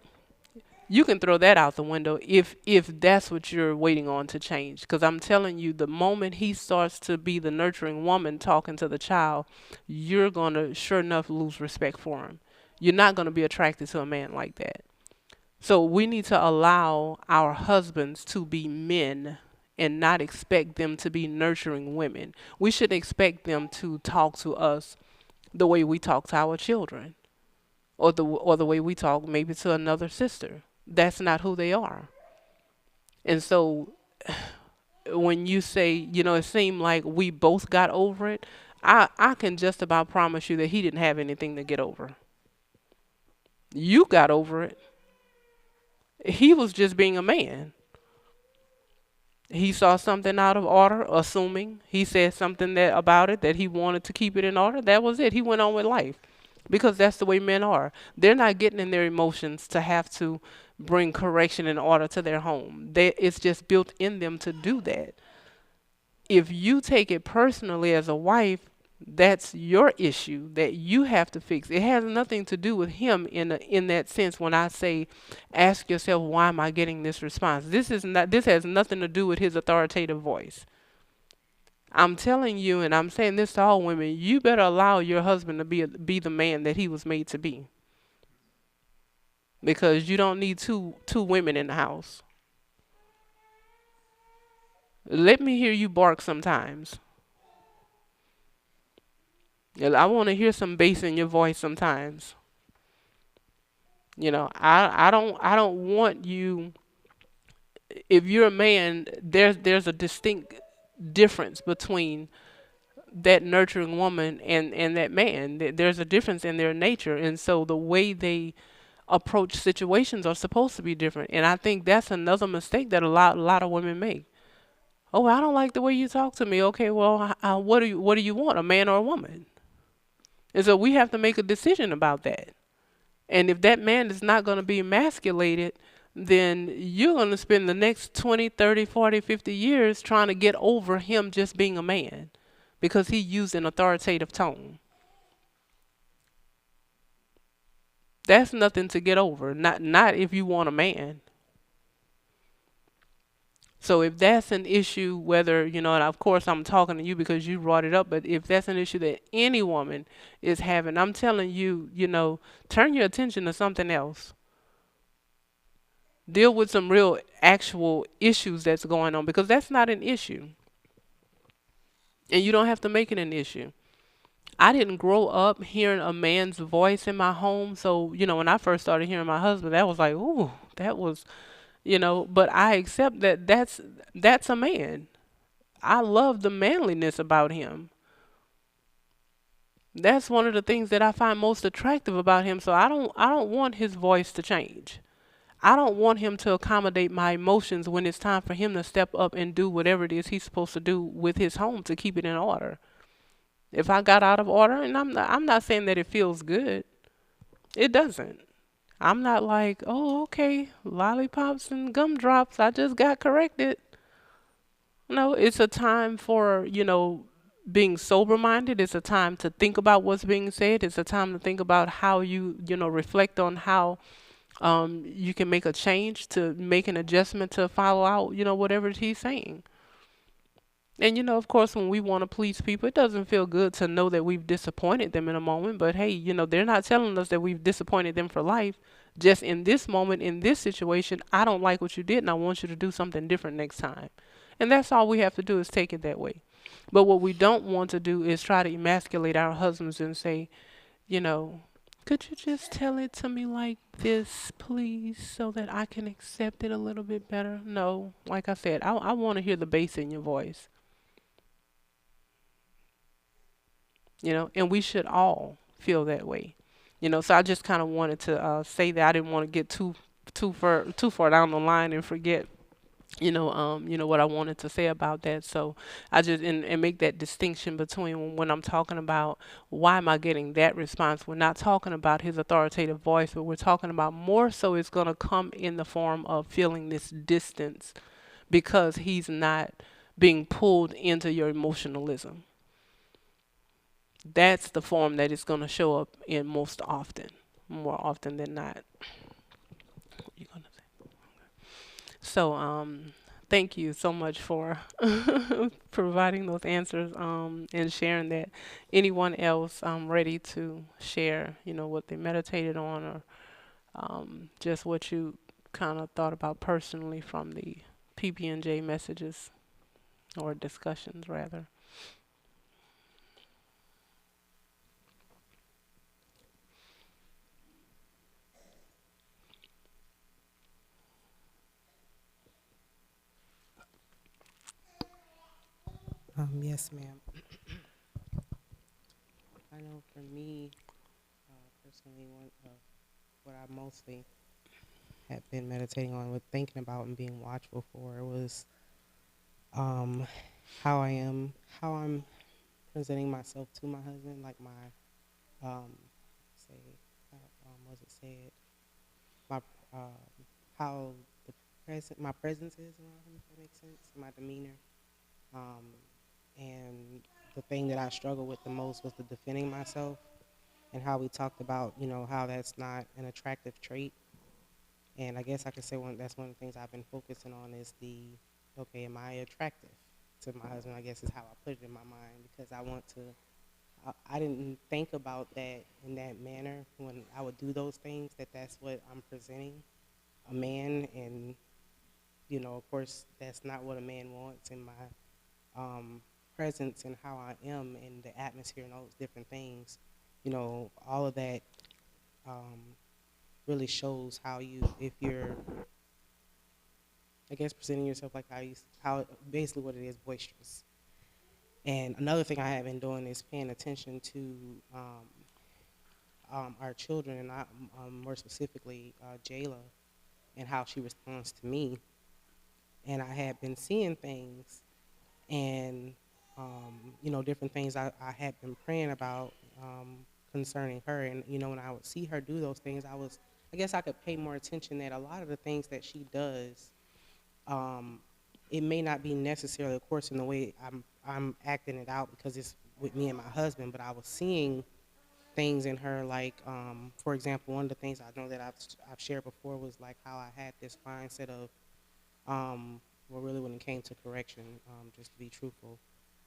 you can throw that out the window if that's what you're waiting on to change. Because I'm telling you, the moment he starts to be the nurturing woman talking to the child, you're going to sure enough lose respect for him. You're not going to be attracted to a man like that. So we need to allow our husbands to be men and not expect them to be nurturing women. We should expect them to talk to us the way we talk to our children, or the way we talk maybe to another sister. That's not who they are. And so when you say, it seemed like we both got over it, I can just about promise you that he didn't have anything to get over. You got over it. He was just being a man. He saw something out of order, assuming he said something that about it that he wanted to keep it in order. That was it. He went on with life because that's the way men are. They're not getting in their emotions to have to bring correction and order to their home. It's just built in them to do that. If you take it personally as a wife, that's your issue that you have to fix. It has nothing to do with him in that sense. When I say, ask yourself, why am I getting this response? This has nothing to do with his authoritative voice. I'm telling you, and I'm saying this to all women, you better allow your husband to be the man that he was made to be. Because you don't need two women in the house. Let me hear you bark sometimes. I want to hear some bass in your voice sometimes. I don't want you. If you're a man, there's a distinct difference between that nurturing woman and that man. There's a difference in their nature, and so the way they approach situations are supposed to be different. And I think that's another mistake that a lot of women make. Oh, I don't like the way you talk to me. Okay, well, what do you want, a man or a woman? And so we have to make a decision about that. And if that man is not going to be emasculated, then you're going to spend the next 20, 30, 40, 50 years trying to get over him just being a man because he used an authoritative tone. That's nothing to get over. Not if you want a man. So if that's an issue, whether, and of course I'm talking to you because you brought it up, but if that's an issue that any woman is having, I'm telling you, turn your attention to something else. Deal with some real actual issues that's going on, because that's not an issue. And you don't have to make it an issue. I didn't grow up hearing a man's voice in my home. So, when I first started hearing my husband, that was like, ooh, that was, but I accept that that's a man. I love the manliness about him. That's one of the things that I find most attractive about him. So I don't want his voice to change. I don't want him to accommodate my emotions when it's time for him to step up and do whatever it is he's supposed to do with his home to keep it in order. If I got out of order, and I'm not saying that it feels good. It doesn't. I'm not like, oh, okay, lollipops and gumdrops. I just got corrected. No, it's a time for, being sober minded. It's a time to think about what's being said. It's a time to think about how you reflect on how you can make a change, to make an adjustment, to follow out, whatever he's saying. And of course, when we want to please people, it doesn't feel good to know that we've disappointed them in a moment. But hey, they're not telling us that we've disappointed them for life. Just in this moment, in this situation, I don't like what you did, and I want you to do something different next time. And that's all we have to do, is take it that way. But what we don't want to do is try to emasculate our husbands and say, you know, could you just tell it to me like this, please, so that I can accept it a little bit better? No, like I said, I want to hear the bass in your voice. And we should all feel that way. So I just kind of wanted to say that. I didn't want to get too far down the line and forget, what I wanted to say about that. So I just and make that distinction between when I'm talking about why am I getting that response. We're not talking about his authoritative voice, but we're talking about more so it's going to come in the form of feeling this distance because he's not being pulled into your emotionalism. That's the form that it's going to show up in most often, more often than not. You're gonna say. So, thank you so much for providing those answers, and sharing that. Anyone else ready to share, what they meditated on, or just what you kind of thought about personally from the PB&J messages or discussions, rather? Yes, ma'am. I know for me, personally, one of what I mostly have been meditating on, with thinking about and being watchful for, was um, how I'm presenting myself to my husband, like my, say, was it said, my, how my presence is around him, if that makes sense, my demeanor. Um, and the thing that I struggled with the most was the defending myself, and how we talked about, how that's not an attractive trait. And I guess I could say that's one of the things I've been focusing on is okay, am I attractive to my husband? I guess is how I put it in my mind, because I want to. I didn't think about that in that manner when I would do those things. That's what I'm presenting, a man, and of course, that's not what a man wants in my presence and how I am and the atmosphere and all those different things. All of that um, really shows how if you're, I guess, presenting yourself like how basically what it is, boisterous. And another thing I have been doing is paying attention to our children, and more specifically Jayla, and how she responds to me. And I had been seeing things, and different things I had been praying about concerning her. And when I would see her do those things, I guess I could pay more attention that a lot of the things that she does, um, it may not be necessarily, of course, in the way I'm acting it out because it's with me and my husband, but I was seeing things in her, like, for example, one of the things I know that I've shared before was like how I had this mindset of well, really when it came to correction, just to be truthful,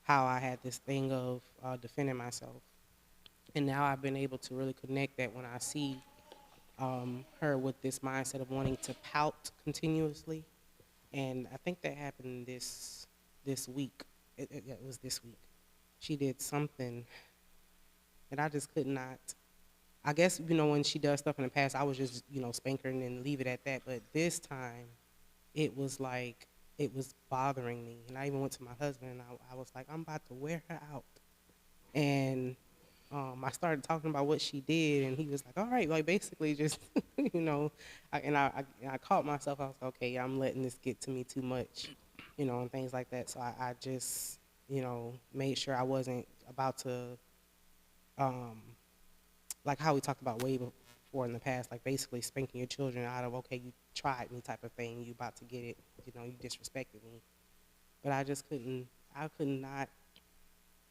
how I had this thing of defending myself. And now I've been able to really connect that when I see her with this mindset of wanting to pout continuously. And I think that happened this week. Yeah, it was this week. She did something that I just could not. I guess, when she does stuff in the past, I was just, spank her and then leave it at that. But this time, it was like, it was bothering me. And I even went to my husband and I was like, I'm about to wear her out. And I started talking about what she did, and he was like, all right, like basically just, and I caught myself. I was like, okay, I'm letting this get to me too much, and things like that. So I just, made sure I wasn't about to, um, like how we talked about way before in the past, like basically spanking your children out of, okay, you tried me type of thing, you about to get it, you disrespected me. But I just couldn't, I could not,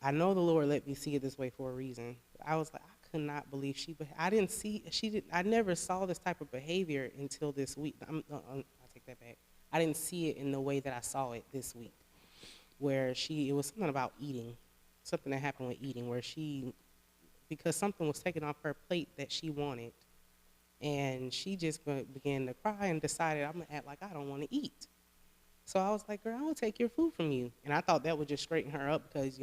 I know the Lord let me see it this way for a reason. But I was like, I could not believe I didn't see, she did, I never saw this type of behavior until this week. I take that back. I didn't see it in the way that I saw it this week, where it was something about eating, something that happened with eating, where because something was taken off her plate that she wanted, and she just began to cry and decided, I'm going to act like I don't want to eat. So I was like, girl, I will take your food from you. And I thought that would just straighten her up because,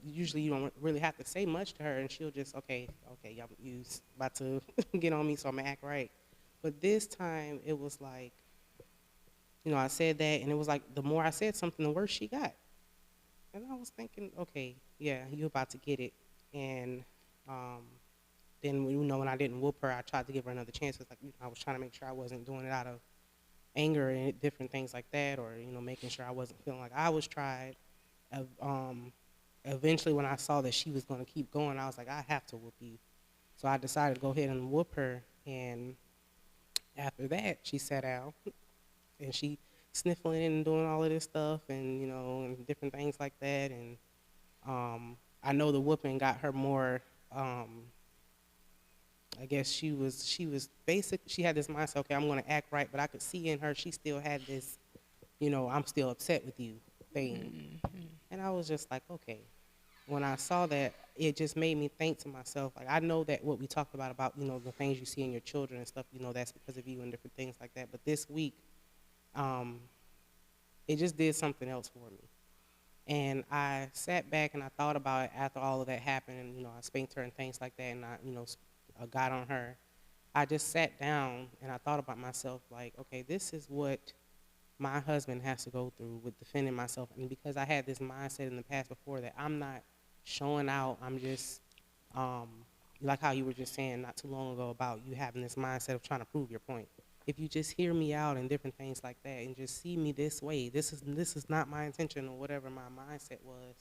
usually you don't really have to say much to her, and she'll just, okay, y'all about to get on me, so I'm going to act right. But this time, it was like, I said that, and it was like the more I said something, the worse she got. And I was thinking, okay, yeah, you about to get it. And then, when I didn't whoop her, I tried to give her another chance. It's like, I was trying to make sure I wasn't doing it out of anger and different things like that, or making sure I wasn't feeling like I was tried. Eventually, when I saw that she was going to keep going, I was like, I have to whoop you. So I decided to go ahead and whoop her. And after that, she sat down and she sniffling and doing all of this stuff, and and different things like that. And I know the whooping got her more. I guess she was basic. She had this mindset, okay, I'm going to act right, but I could see in her she still had this, I'm still upset with you thing. And I was just like, okay. When I saw that, it just made me think to myself, like, I know that what we talked about, the things you see in your children and stuff, that's because of you and different things like that. But this week, it just did something else for me. And I sat back and I thought about it after all of that happened, and I spanked her and things like that, and I got on her. I just sat down and I thought about myself, like, okay, this is what my husband has to go through with defending myself. And because I had this mindset in the past before that I'm not showing out, I'm just like how you were just saying not too long ago about you having this mindset of trying to prove your point. If you just hear me out and different things like that and just see me this way, this is not my intention, or whatever my mindset was,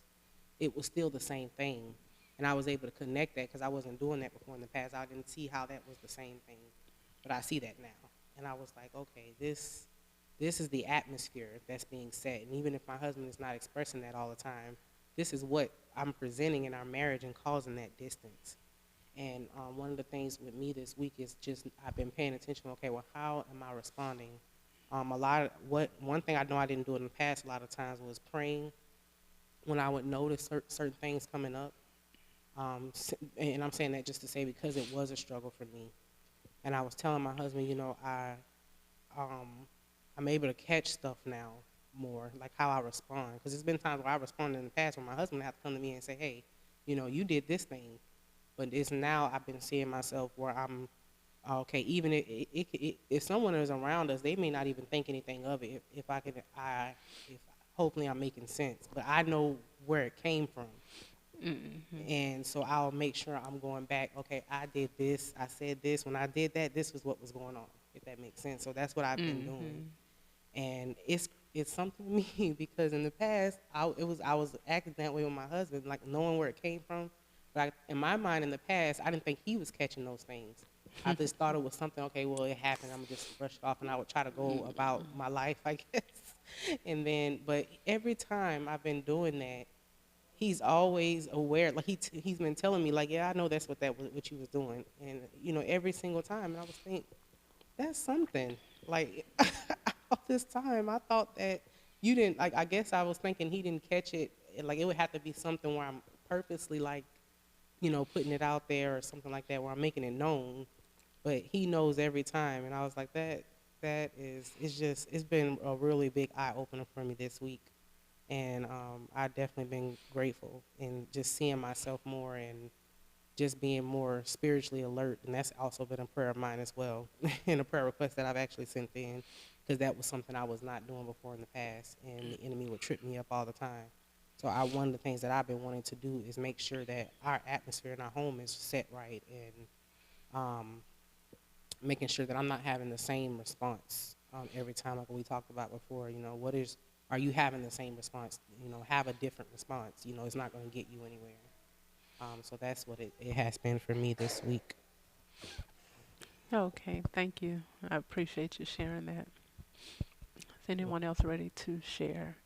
it was still the same thing. And I was able to connect that because I wasn't doing that before in the past. I didn't see how that was the same thing, but I see that now. And I was like, okay, this is the atmosphere that's being set. And even if my husband is not expressing that all the time, this is what I'm presenting in our marriage and causing that distance. And one of the things with me this week is just I've been paying attention. Okay, well, how am I responding? One thing I know I didn't do in the past a lot of times was praying when I would notice certain things coming up. And I'm saying that just to say because it was a struggle for me. And I was telling my husband, I'm able to catch stuff now more, like how I respond. Because there's been times where I responded in the past when my husband had to come to me and say, hey, you did this thing. But it's now I've been seeing myself where I'm, okay, even if someone is around us, they may not even think anything of it. If hopefully I'm making sense. But I know where it came from. And so I'll make sure I'm going back, okay, I did this, I said this, when I did that, this was what was going on, if that makes sense. So that's what I've been doing. And it's something to me because in the past, I was acting that way with my husband, like knowing where it came from. But in my mind in the past, I didn't think he was catching those things. I just thought it was something, okay, well, it happened, I'm just brush it off, and I would try to go about my life, I guess. But every time I've been doing that, he's always aware. Like he's been telling me, like, yeah, I know that's what you was doing, and every single time. And I was thinking, that's something. Like all this time. I thought that you didn't, like, I guess I was thinking he didn't catch it. Like, it would have to be something where I'm purposely, like, putting it out there or something like that where I'm making it known. But he knows every time. And I was like, it's been a really big eye opener for me this week. And I've definitely been grateful and just seeing myself more and just being more spiritually alert. And that's also been a prayer of mine as well, and a prayer request that I've actually sent in, because that was something I was not doing before in the past, and the enemy would trip me up all the time. So one of the things that I've been wanting to do is make sure that our atmosphere in our home is set right, and making sure that I'm not having the same response every time, like we talked about before. Are you having the same response? Have a different response. It's not going to get you anywhere. So that's what it has been for me this week. Okay, thank you. I appreciate you sharing that. Is anyone else ready to share?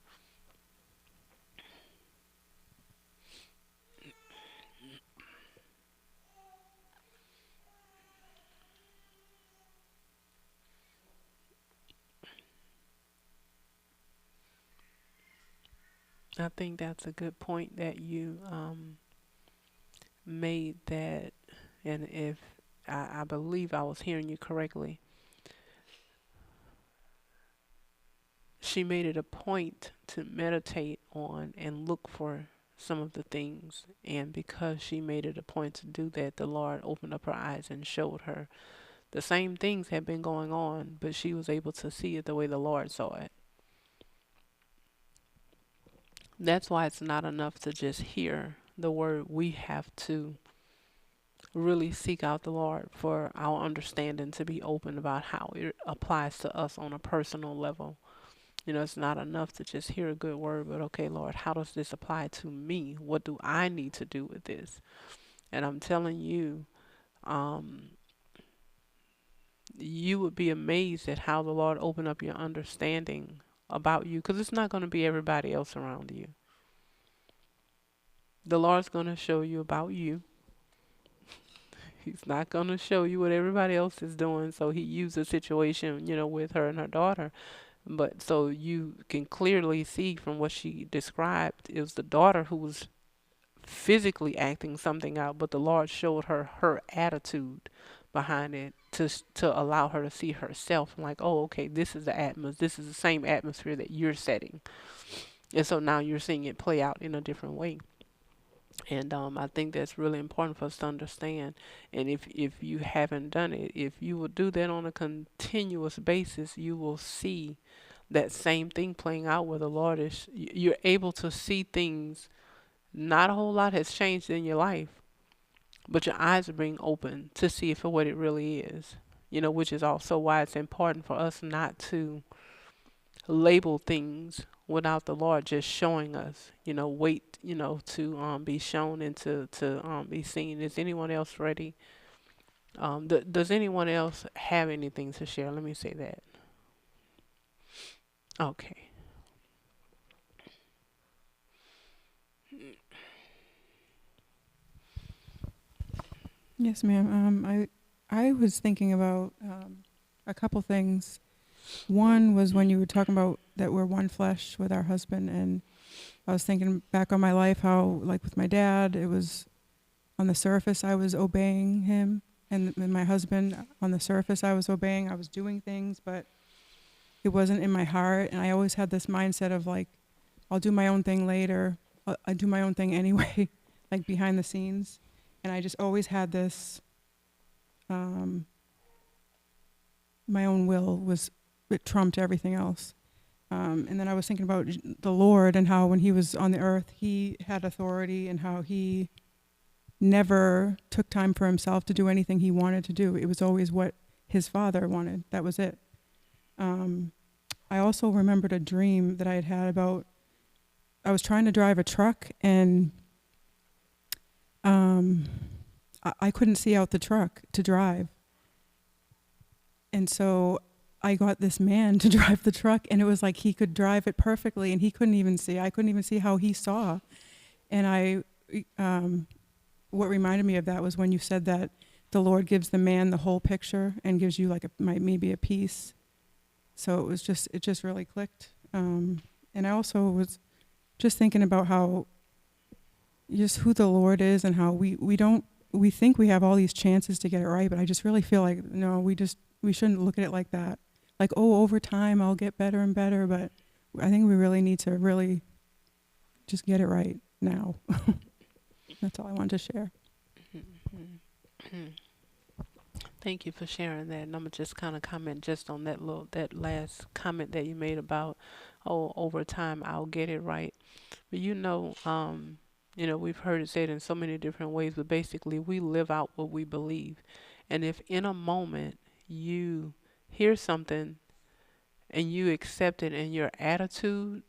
I think that's a good point that you made that, and if I believe I was hearing you correctly, she made it a point to meditate on and look for some of the things. And because she made it a point to do that, the Lord opened up her eyes and showed her the same things had been going on, but she was able to see it the way the Lord saw it. That's why it's not enough to just hear the word. We have to really seek out the Lord for our understanding to be open about how it applies to us on a personal level. It's not enough to just hear a good word, but okay, Lord, how does this apply to me? What do I need to do with this? And I'm telling you, you would be amazed at how the Lord opened up your understanding about you, because it's not going to be everybody else around you. The Lord's going to show you about you. He's not going to show you what everybody else is doing. So he used a situation, with her and her daughter. But so you can clearly see from what she described, it was the daughter who was physically acting something out, but the Lord showed her attitude behind it to allow her to see herself. Like, oh, okay, this is the atmosphere. This is the same atmosphere that you're setting. And so now you're seeing it play out in a different way. And I think that's really important for us to understand. And if you haven't done it, if you will do that on a continuous basis, you will see that same thing playing out where the Lord is. You're able to see things. Not a whole lot has changed in your life, but your eyes are being open to see it for what it really is. Which is also why it's important for us not to label things without the Lord just showing us. Wait, to be shown and to be seen. Is anyone else ready? Does anyone else have anything to share? Let me say that. Okay. Yes, ma'am. I was thinking about a couple things. One was when you were talking about that we're one flesh with our husband, and I was thinking back on my life how, like with my dad, it was on the surface I was obeying him, and with my husband, on the surface I was obeying. I was doing things, but it wasn't in my heart, and I always had this mindset of like, I'll do my own thing later. I do my own thing anyway, like behind the scenes. And I just always had this, my own will it trumped everything else. And then I was thinking about the Lord and how when he was on the earth, he had authority, and how he never took time for himself to do anything he wanted to do. It was always what his Father wanted. That was it. I also remembered a dream that I had about, I was trying to drive a truck, and I couldn't see out the truck to drive. And so I got this man to drive the truck, and it was like he could drive it perfectly, and he couldn't even see. I couldn't even see how he saw. And what reminded me of that was when you said that the Lord gives the man the whole picture and gives you like maybe a piece. So it just really clicked. And I also was just thinking about how just who the Lord is and how we think we have all these chances to get it right, but I just really feel like no, we shouldn't look at it like that. Like, oh, over time I'll get better and better, but I think we really need to really just get it right now. That's all I wanted to share. Thank you for sharing that. And I'm gonna just kind of comment just on that last comment that you made about, oh, over time I'll get it right. But we've heard it said in so many different ways, but basically we live out what we believe. And if in a moment you hear something and you accept it and your attitude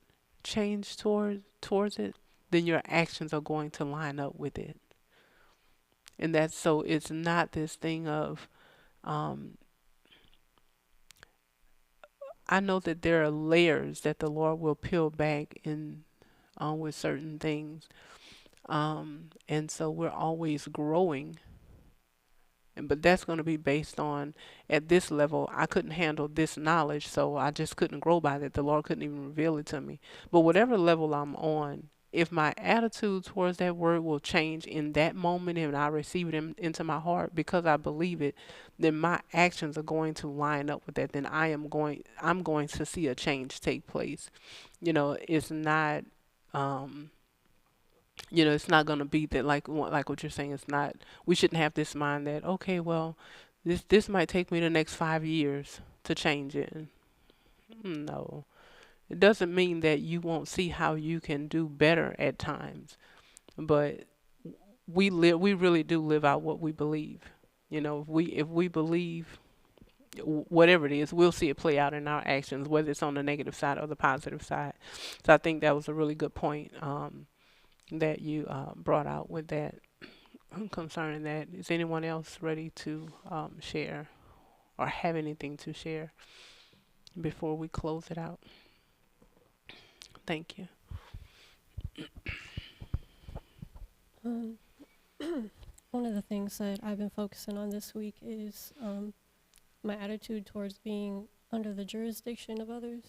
change towards it, then your actions are going to line up with it. And that's so it's not this thing of um, I know that there are layers that the Lord will peel back in with certain things, and so we're always growing. But that's going to be based on at this level, I couldn't handle this knowledge, so I just couldn't grow by that. The Lord couldn't even reveal it to me. But whatever level I'm on, if my attitude towards that word will change in that moment and I receive it into my heart because I believe it, then my actions are going to line up with that. Then I'm going to see a change take place. It's not um it's not going to be that like what you're saying. It's not. We shouldn't have this mind that okay, well, this might take me the next 5 years to change it. No, it doesn't mean that you won't see how you can do better at times, but we really do live out what we believe. If we believe whatever it is, we'll see it play out in our actions, whether it's on the negative side or the positive side. So I think that was a really good point that you brought out with that concerning that. Is anyone else ready to share or have anything to share before we close it out? Thank you. Um, One of the things that I've been focusing on this week is my attitude towards being under the jurisdiction of others.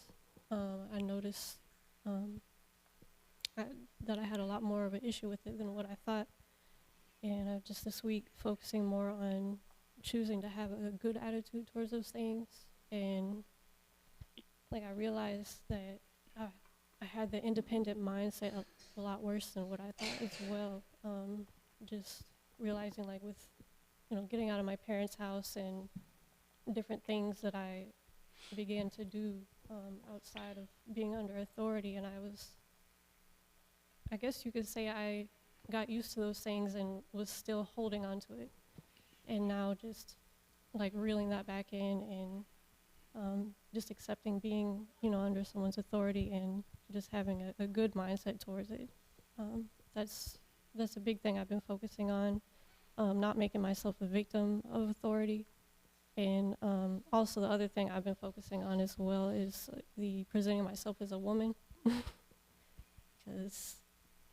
I noticed I, that I had a lot more of an issue with it than what I thought. And just this week focusing more on choosing to have a good attitude towards those things. And I realized that I had the independent mindset a lot worse than what I thought as well. Just realizing with, getting out of my parents' house and different things that I began to do outside of being under authority. And I guess you could say I got used to those things and was still holding on to it. And now just reeling that back in and just accepting being, under someone's authority and just having a good mindset towards it. That's a big thing I've been focusing on, not making myself a victim of authority. And also the other thing I've been focusing on as well is the presenting myself as a woman, because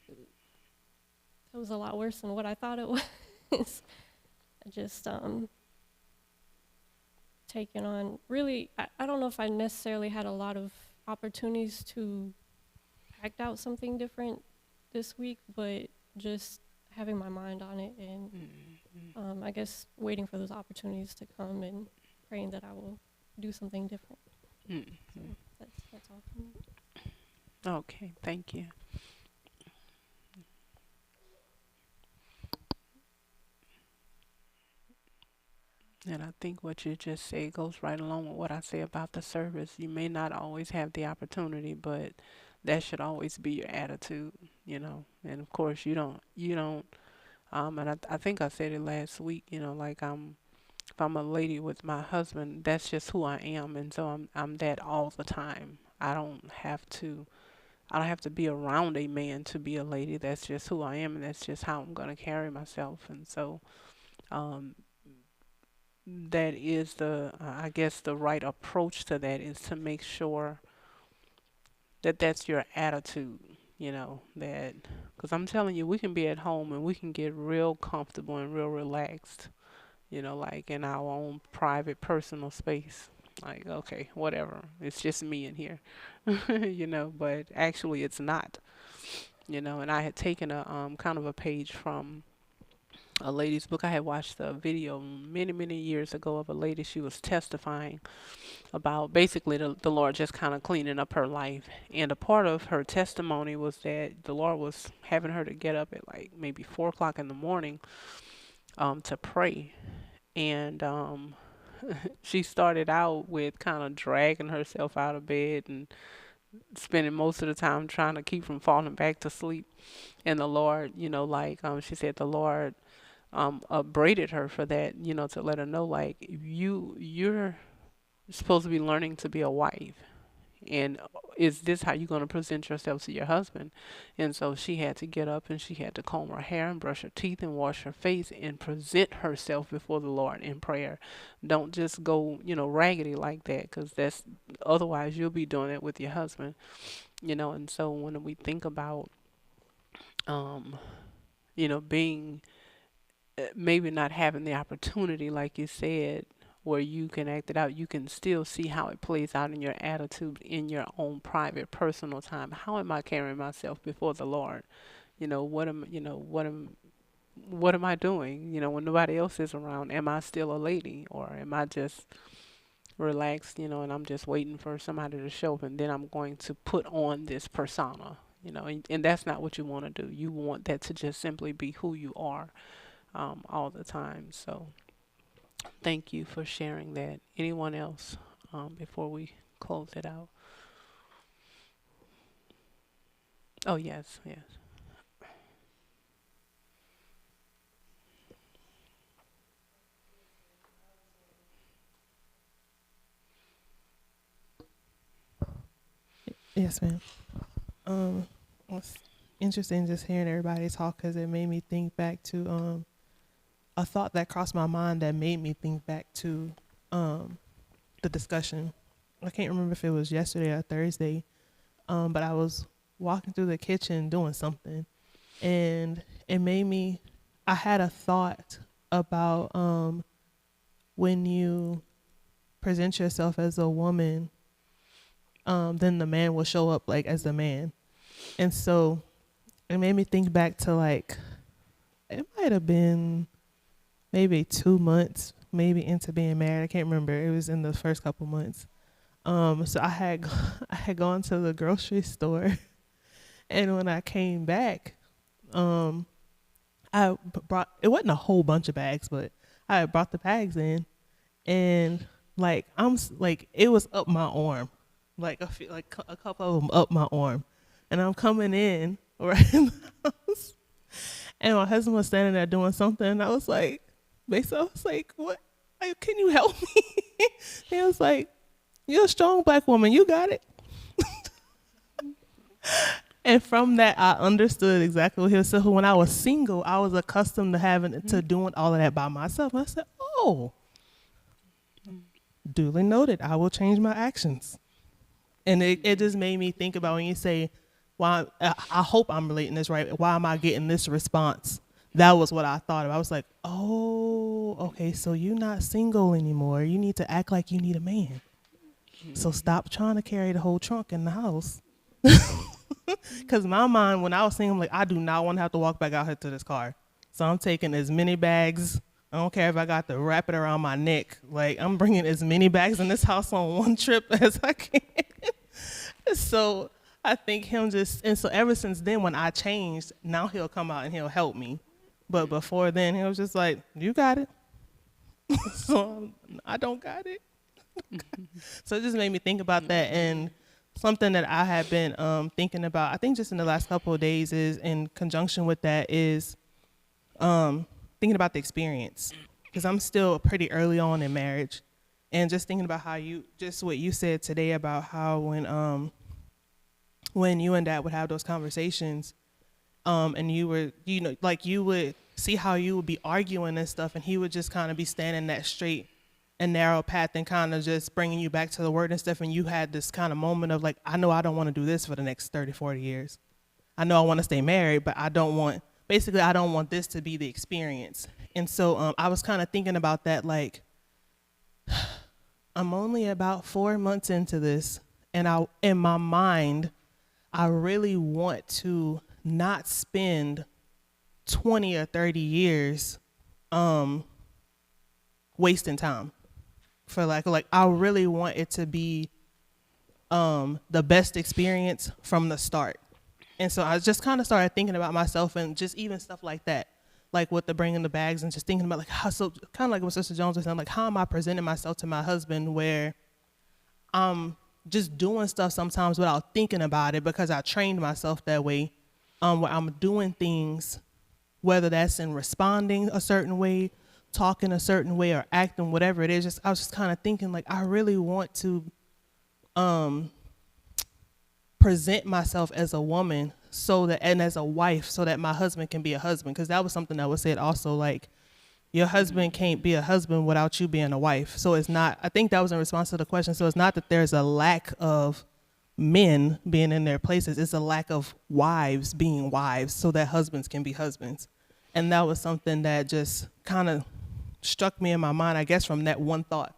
it was a lot worse than what I thought it was. Just taking on, really, I don't know if I necessarily had a lot of opportunities to act out something different this week, but just having my mind on it and I guess waiting for those opportunities to come and praying that I will do something different. So that's all for me. Okay, thank you. And I think what you just said goes right along with what I say about the service. You may not always have the opportunity, but that should always be your attitude. And of course, and I think I said it last week, if I'm a lady with my husband, that's just who I am, and so I'm that all the time. I don't have to be around a man to be a lady. That's just who I am, and that's just how I'm gonna carry myself. And so, um, that is I guess the right approach to that is to make sure that that's your attitude. That because I'm telling you, we can be at home and we can get real comfortable and real relaxed. Like in our own private personal space. Like, okay, whatever. It's just me in here, but actually it's not, and I had taken a kind of a page from a lady's book. I had watched a video many, many years ago of a lady. She was testifying about basically the Lord just kind of cleaning up her life. And a part of her testimony was that the Lord was having her to get up at like maybe 4 o'clock in the morning to pray. And she started out with kind of dragging herself out of bed and spending most of the time trying to keep from falling back to sleep. And the Lord, she said the Lord upbraided her for that, to let her know, like, you're supposed to be learning to be a wife. And is this how you're going to present yourself to your husband? And so she had to get up and she had to comb her hair and brush her teeth and wash her face and present herself before the Lord in prayer. Don't just go, raggedy like that, because otherwise you'll be doing it with your husband, And so when we think about, being maybe not having the opportunity, like you said, where you can act it out, you can still see how it plays out in your attitude in your own private, personal time. How am I carrying myself before the Lord? What am I doing? When nobody else is around, am I still a lady, or am I just relaxed? And I'm just waiting for somebody to show up, and then I'm going to put on this persona. And that's not what you want to do. You want that to just simply be who you are all the time. So thank you for sharing that. Anyone else before we close it out? Oh, yes, yes. Yes, ma'am. It's interesting just hearing everybody talk, because it made me think back to a thought that crossed my mind that made me think back to the discussion. I can't remember if it was yesterday or Thursday, but I was walking through the kitchen doing something, and I had a thought about when you present yourself as a woman, then the man will show up like as the man. And so it made me think back to, like, it might have been maybe 2 months, maybe into being married. I can't remember. It was in the first couple months. So I had gone to the grocery store, and when I came back, I brought, it wasn't a whole bunch of bags, but I had brought the bags in, and like it was up my arm, like a couple of them up my arm, and I'm coming in right in the house, and my husband was standing there doing something, and I was like, basically, I was like, what? Like, can you help me? He was like, you're a strong black woman. You got it. And from that, I understood exactly what he was saying. So when I was single, I was accustomed to doing all of that by myself. And I said, oh, duly noted. I will change my actions. And it just made me think about when you say, why, I hope I'm relating this right. Why am I getting this response? That was what I thought of. I was like, oh, okay, so you're not single anymore. You need to act like you need a man. So stop trying to carry the whole trunk in the house. Because my mind, when I was single, I'm like, I do not want to have to walk back out here to this car. So I'm taking as many bags. I don't care if I got to wrap it around my neck. Like, I'm bringing as many bags in this house on one trip as I can. So I think and so ever since then, when I changed, now he'll come out and he'll help me. But before then, he was just like, you got it. So I don't got it. So it just made me think about that. And something that I have been thinking about, I think just in the last couple of days, is in conjunction with that is thinking about the experience. Because I'm still pretty early on in marriage. And just thinking about just what you said today about how when you and Dad would have those conversations, and you were, like you would see how you would be arguing and stuff, and he would just kind of be standing that straight and narrow path and kind of just bringing you back to the word and stuff. And you had this kind of moment of like, I know I don't want to do this for the next 30, 40 years. I know I want to stay married, but I don't want this to be the experience. And so I was kind of thinking about that, like, I'm only about 4 months into this, and in my mind, I really want to not spend 20 or 30 years wasting time. For like I really want it to be the best experience from the start. And so I just kind of started thinking about myself and just even stuff like that, like with the bringing the bags and just thinking about like how, so kind of like what Sister Jones was saying, like how am I presenting myself to my husband where I'm just doing stuff sometimes without thinking about it because I trained myself that way, where I'm doing things, whether that's in responding a certain way, talking a certain way, or acting, whatever it is. Just I was just kind of thinking like I really want to present myself as a woman so that, and as a wife, so that my husband can be a husband. Because that was something that was said also, like your husband can't be a husband without you being a wife. So it's not, I think that was in response to the question. So it's not that there's a lack of men being in their places. It's a lack of wives being wives so that husbands can be husbands. And that was something that just kind of struck me in my mind, I guess, from that one thought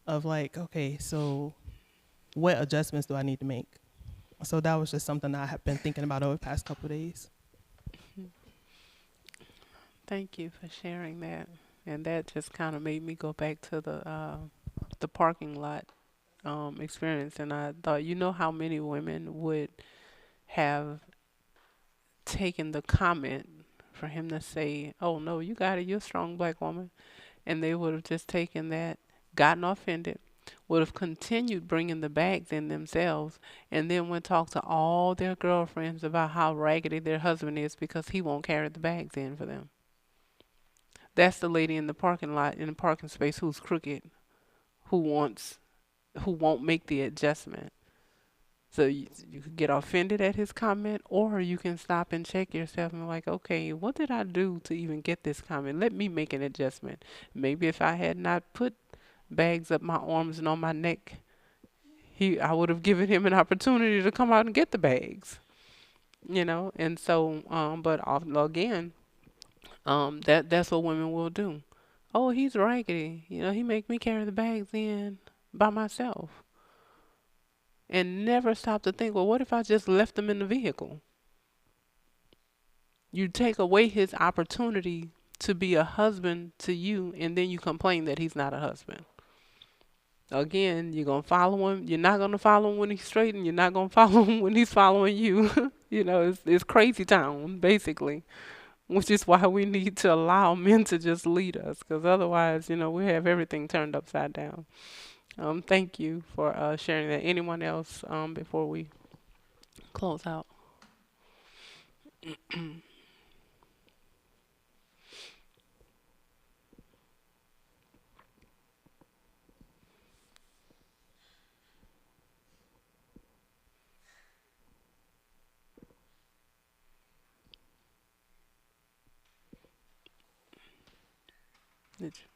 of like, okay, so what adjustments do I need to make? So that was just something I have been thinking about over the past couple of days. Thank you for sharing that. And that just kind of made me go back to the parking lot experience. And I thought, you know how many women would have taken the comment for him to say, oh, no, you got it, you're a strong black woman. And they would have just taken that, gotten offended, would have continued bringing the bags in themselves, and then went talk to all their girlfriends about how raggedy their husband is because he won't carry the bags in for them. That's the lady in the parking lot, in the parking space, who's crooked, who won't make the adjustment. So you could get offended at his comment, or you can stop and check yourself and be like, okay, what did I do to even get this comment? Let me make an adjustment. Maybe if I had not put bags up my arms and on my neck, I would have given him an opportunity to come out and get the bags, you know. And so, again, that's what women will do. Oh, he's raggedy, you know. He make me carry the bags in by myself, and never stop to think, well, what if I just left them in the vehicle? You take away his opportunity to be a husband to you, and then you complain that he's not a husband. Again, you're going to follow him. You're not going to follow him when he's straight, and you're not going to follow him when he's following you. You know, it's crazy town, basically, which is why we need to allow men to just lead us, because otherwise, you know, we have everything turned upside down. Thank you for sharing that. Anyone else before we close out? Did you?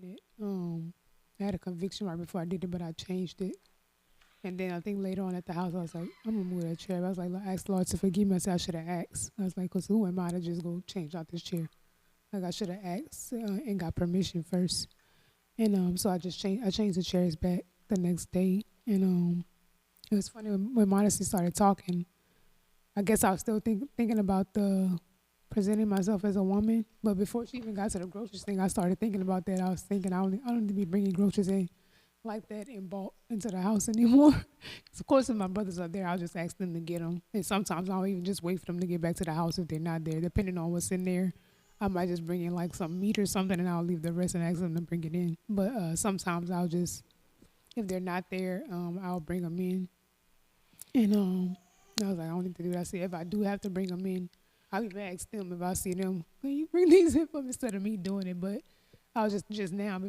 Doing it. I had a conviction right before I did it, but I changed it. And then I think later on at the house, I was like, I'm gonna move that chair. I was like, I asked Lord to forgive me. I said I should have asked. I was like, cause who am I to just go change out this chair? Like I should have asked and got permission first. And so I just changed. I changed the chairs back the next day. And it was funny when Modesty started talking. I guess I was still thinking about the presenting myself as a woman. But before she even got to the groceries thing, I started thinking about that. I was thinking I don't need to be bringing groceries in like that in bulk into the house anymore. 'Cause of course, if my brothers are there, I'll just ask them to get them. And sometimes I'll even just wait for them to get back to the house if they're not there, depending on what's in there. I might just bring in like some meat or something, and I'll leave the rest and ask them to bring it in. But sometimes I'll just, if they're not there, I'll bring them in. And I was like, I don't need to do that. I said, if I do have to bring them in, I'll even ask them if I see them, can you bring these in for me instead of me doing it? But I was just now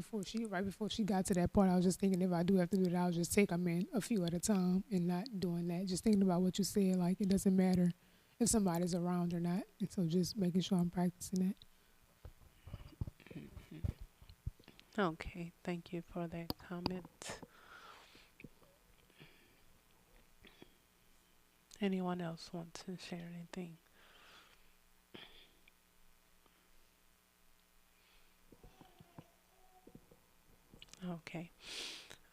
right before she got to that part, I was just thinking if I do have to do that, I'll just take them in a few at a time and not doing that. Just thinking about what you said, like it doesn't matter if somebody's around or not. And so just making sure I'm practicing that. Okay, thank you for that comment. Anyone else want to share anything? Okay.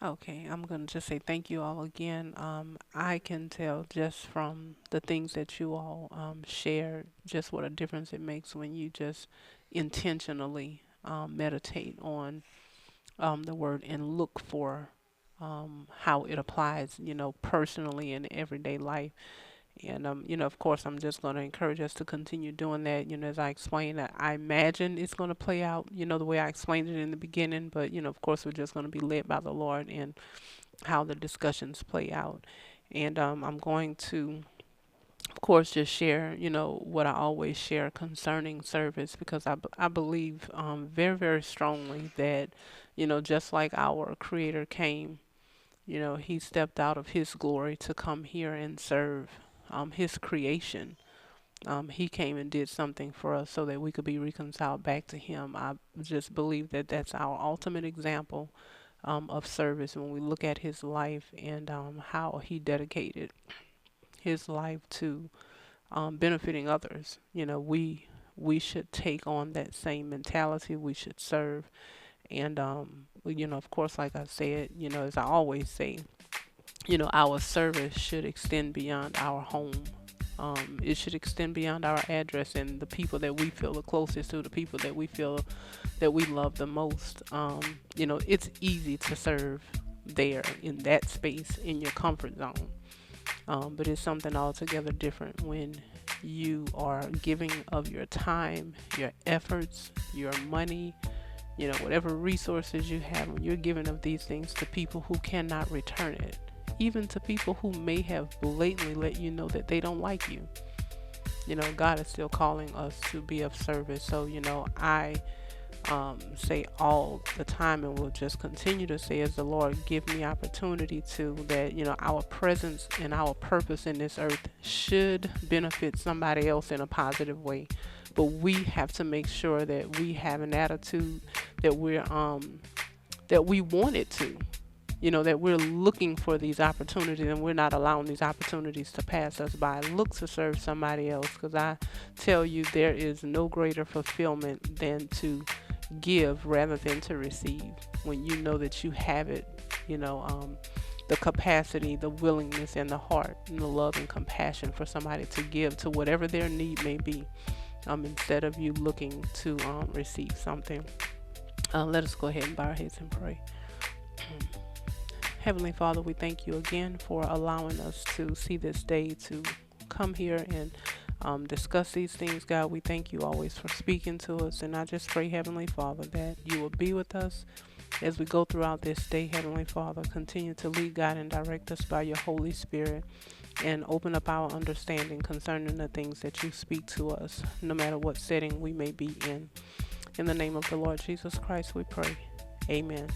Okay, I'm going to just say thank you all again. I can tell just from the things that you all shared, just what a difference it makes when you just intentionally meditate on the word and look for how it applies, personally in everyday life. And, of course, I'm just going to encourage us to continue doing that. As I explained, I imagine it's going to play out, the way I explained it in the beginning. But, of course, we're just going to be led by the Lord and how the discussions play out. And I'm going to, of course, just share, what I always share concerning service, because I believe very, very strongly that, just like our Creator came, he stepped out of his glory to come here and serve his creation. He came and did something for us so that we could be reconciled back to him. I just believe that that's our ultimate example of service when we look at his life and how he dedicated his life to benefiting others. We should take on that same mentality. We should serve. And, of course, like I said, as I always say, our service should extend beyond our home. It should extend beyond our address and the people that we feel the closest to, the people that we feel that we love the most. It's easy to serve there in that space in your comfort zone. But it's something altogether different when you are giving of your time, your efforts, your money, whatever resources you have, when you're giving of these things to people who cannot return it, even to people who may have blatantly let you know that they don't like you. God is still calling us to be of service. So, I say all the time and will just continue to say, as the Lord give me opportunity to, that, our presence and our purpose in this earth should benefit somebody else in a positive way. But we have to make sure that we have an attitude that that we want it to. That we're looking for these opportunities and we're not allowing these opportunities to pass us by. Look to serve somebody else, because I tell you, there is no greater fulfillment than to give rather than to receive. When you know that you have it, the capacity, the willingness, and the heart, and the love and compassion for somebody to give to whatever their need may be, instead of you looking to receive something. Let us go ahead and bow our heads and pray. Heavenly Father, we thank you again for allowing us to see this day, to come here and discuss these things. God, we thank you always for speaking to us. And I just pray, Heavenly Father, that you will be with us as we go throughout this day. Heavenly Father, continue to lead, guide, and direct us by your Holy Spirit, and open up our understanding concerning the things that you speak to us, no matter what setting we may be in. In the name of the Lord Jesus Christ, we pray. Amen.